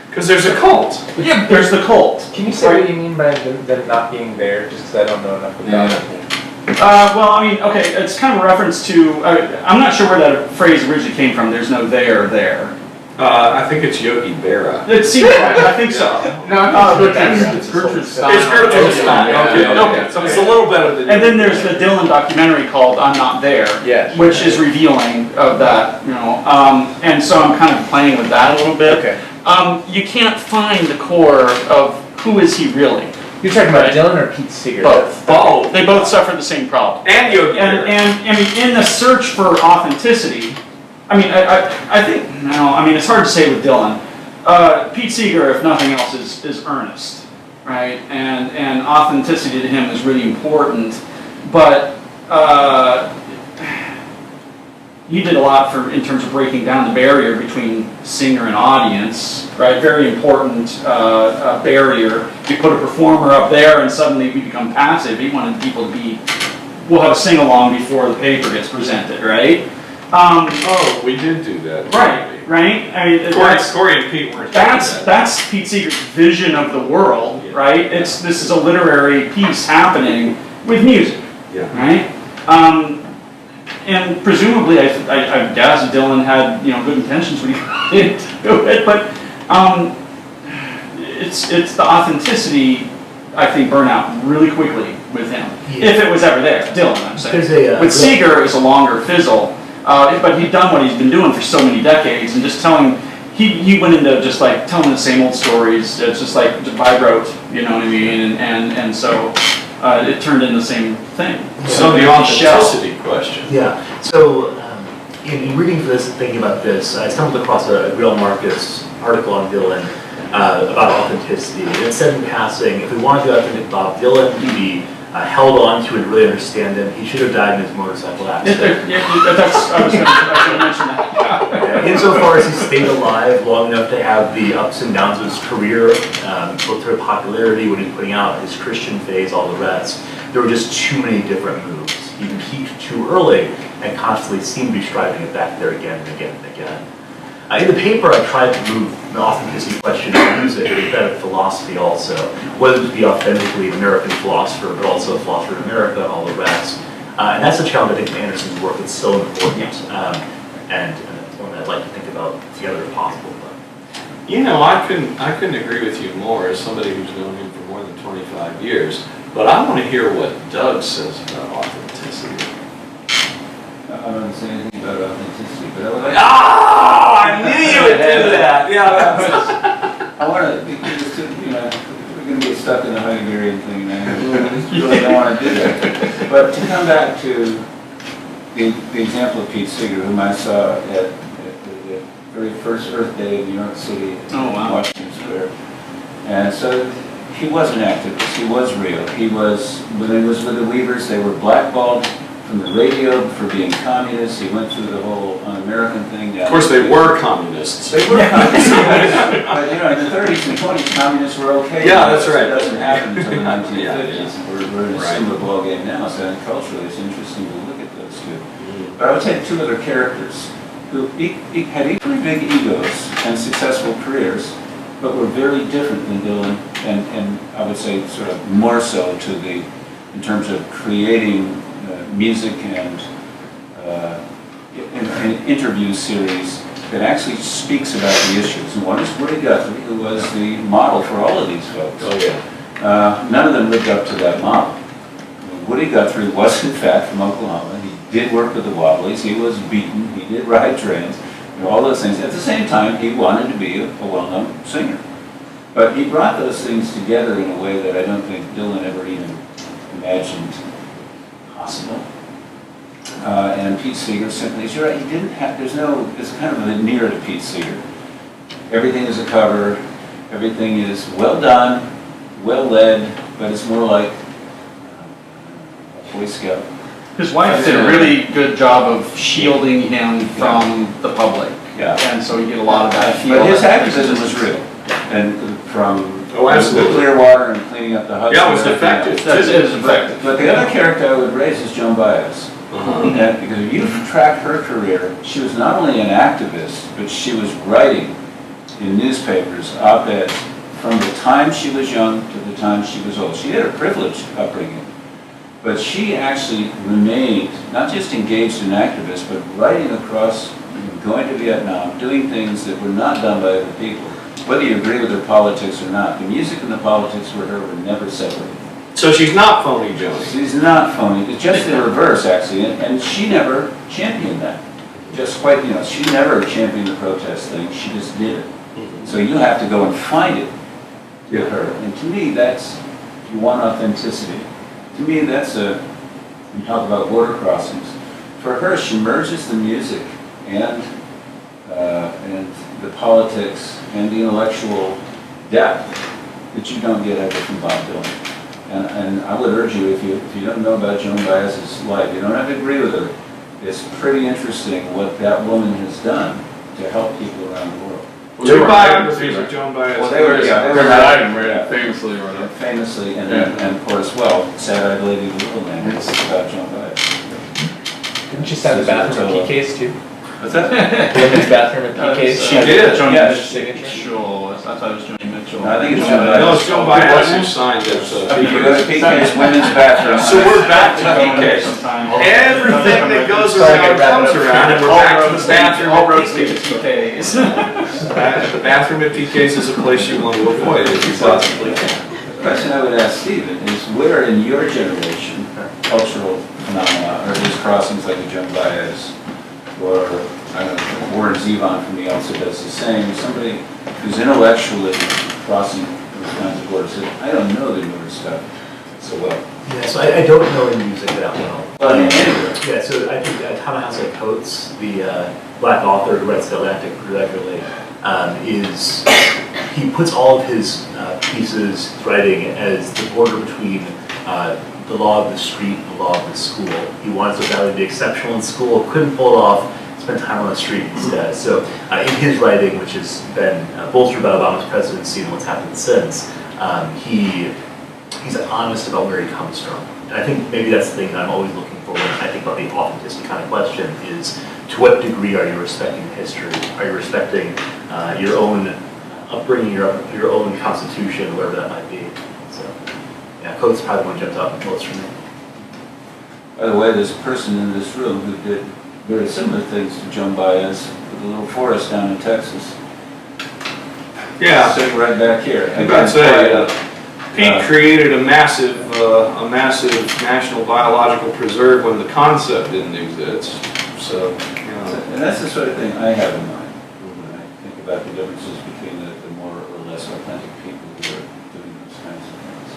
Because there's a cult. Yeah, there's the cult. Can you say what you mean by them not being there? Just because I don't know enough about it. Well, I mean, okay, it's kind of a reference to, I'm not sure where that phrase originally came from, there's no there. I think it's Yogi Berra. It seems right, I think so. No, it's Gertrude Stein. It's Gertrude Stein. Okay. So it's a little better than. And then there's the Dylan documentary called I'm Not There, yes, which is revealing of that, you know. And so I'm kind of playing with that a little bit. Okay. You can't find the core of who is he really. You're talking about Dylan or Pete Seeger? Both. Both. They both suffer the same problem. And Yogi Berra. And I mean, in the search for authenticity, I mean, I think, no, I mean, it's hard to say with Dylan. Pete Seeger, if nothing else, is earnest, right? And authenticity to him is really important. But he did a lot in terms of breaking down the barrier between singer and audience, right? Very important barrier. You put a performer up there and suddenly we become passive. He wanted people to we'll have a sing-along before the paper gets presented, right? We did do that. Right? I mean, Corey and Pete weren't. That's Pete Seeger's vision of the world, right? This is a literary piece happening with music, Yeah. right? And presumably, I guess Dylan had, good intentions when he didn't do it, but it's the authenticity, I think, burn out really quickly with him. Yeah. If it was ever there, Dylan, I'm saying. There's With Seeger, it was a longer fizzle, but he'd done what he's been doing for so many decades, and just telling, he went into just like telling the same old stories. It's just like by rote, you know what I mean? And so it turned into the same thing. So the authenticity question. Yeah, so in reading for this and thinking about this, I stumbled across a Real Marcus article on Dylan about authenticity. And it said in passing, if we wanted to be authentic Bob Dylan, to be held on to and really understand him, he should have died in his motorcycle accident. I was going to mention that. Insofar as he stayed alive long enough to have the ups and downs of his career, both through popularity, when he was putting out his Christian phase, all the rest, there were just too many different moves. He peaked too early and constantly seemed to be striving it back there again and again and again. In the paper, I tried to move the authenticity question of music to that of philosophy also, whether to be authentically an American philosopher, but also a philosopher in America and all the rest. And that's a challenge I think Anderson's work is so important, and one that I'd like to think about together if possible. But. I couldn't agree with you more as somebody who's known him for more than 25 years, but I want to hear what Doug says about authenticity. I don't say anything about authenticity, but I would like I knew you would do that. Yeah. I want to, because we're going to get stuck in the Heideggerian thing now. We really don't want to do that. But to come back to the example of Pete Seeger, whom I saw at the very first Earth Day in New York City, Washington Square. And so he was an activist. He was real. When he was with the Weavers, they were blackballed from the radio for being communists. He went through the whole un-American thing. Of course, they were communists. They were communists. But in the 30s and 20s, communists were okay. Yeah, that's right. It doesn't happen until the 1950s. Yeah. We're in a similar ballgame now, so culturally it's interesting to look at those two. But I would take two other characters who had equally big egos and successful careers, but were very different than Dylan, and I would say sort of more so in terms of creating music and an interview series that actually speaks about the issues. And one is Woody Guthrie, who was the model for all of these folks. Oh, yeah. None of them lived up to that model. Woody Guthrie was, in fact, from Oklahoma. He did work with the Wobblies. He was beaten. He did ride trains. All those things. At the same time, he wanted to be a well-known singer. But he brought those things together in a way that I don't think Dylan ever even imagined possible. And Pete Seeger simply, you're right, he didn't have, there's kind of a veneer to Pete Seeger. Everything is a cover, everything is well done, well led, but it's more like a Boy Scout. His wife did a really good job of shielding him from the public. Yeah. And so you get a lot of that feel. But his activism was real. And from absolutely. the Clearwater and cleaning up the Hudson. Yeah, it was effective. It is effective. But the other character I would raise is Joan Baez. And because if you track her career, she was not only an activist, but she was writing in newspapers, op-eds, from the time she was young to the time she was old. She had a privileged upbringing, but she actually remained not just engaged in activists, but writing across, going to Vietnam, doing things that were not done by other people. Whether you agree with her politics or not, the music and the politics for her were never separated. So she's not phony, Joan. She's not phony. It's just the reverse, actually, and she never championed that. Just quite, she never championed the protest thing. She just did it. So you have to go and find it with her. And to me, that's, if you want authenticity, to me, that's you talk about border crossings. For her, she merges the music and the politics and the intellectual depth that you don't get ever from Bob Dylan. And I would urge you, if you don't know about Joan Baez's life, you don't have to agree with her. It's pretty interesting what that woman has done to help people around the world. Two biographies of Joan Baez. Well, they were Famously wrote it. Famously, and of course, Sad-Eyed Lady of the Little Man. It's about Joan Baez. Didn't you send the bathroom a PKs too? What's that? Women's bathroom at PK's. She did. Joan Yeah. Mitchell. I thought it was Joan Mitchell. I think it's No, it's Joan Baez who signed it. You go to PK's women's bathroom. So we're back to PK's. Everything that goes around comes around, and we're back to the bathroom All at roads lead to PK's. PK's. The bathroom at PK's is a place you want to avoid if you possibly can. The question I would ask Stephen is where in your generation cultural phenomena are these crossings like a Joan Baez or, I don't know, Warren Zevon from the also does the same, somebody who's intellectually crossing those kinds of borders, I don't know the newer stuff so well. Yeah, so I don't know the music that well. Well, I mean, anyway. Yeah, so I think Ta-Nehisi Coates, the black author who writes The Atlantic regularly, he puts all of his pieces, his writing, as the border between the law of the street and the law of the school. He wanted to value the exceptional in school, couldn't pull it off, spent time on the street instead. So in his writing, which has been bolstered by Obama's presidency and what's happened since, he's honest about where he comes from. And I think maybe that's the thing that I'm always looking for when I think about the authenticity kind of question is, to what degree are you respecting history? Are you respecting your own upbringing, your own constitution, whatever that might be? So, yeah, Coates probably one jumped out most for me. By the way, there's a person in this room who did very similar things to Joan Baez with a little forest down in Texas. Yeah, Sitting right back here. I gotta say, Pete created a massive national biological preserve when the concept didn't exist. So, And that's the sort of thing I have in mind when I think about the differences between the more or less authentic people who are doing those kinds of things.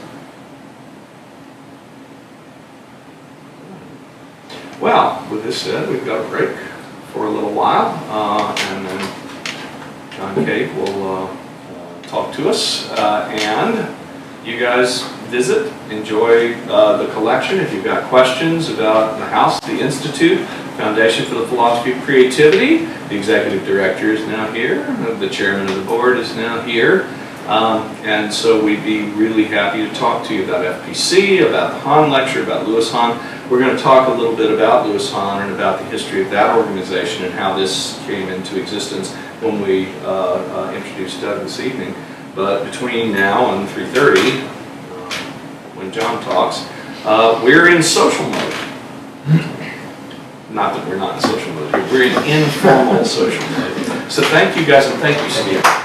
well, with this said, we've got a break for a little while, and then John Cade will talk to us, and you guys visit, enjoy the collection. If you've got questions about the house, the Institute, Foundation for the Philosophy of Creativity, the executive director is now here, the chairman of the board is now here, and so we'd be really happy to talk to you about FPC, about the Hahn Lecture, about Louis Hahn. We're going to talk a little bit about Louis Hahn and about the history of that organization and how this came into existence when we introduced Doug this evening. But between now and 3:30, when John talks, we're in social mode. Not that we're not in social mode, we're in informal social mode. So thank you guys, and thank you, Steve.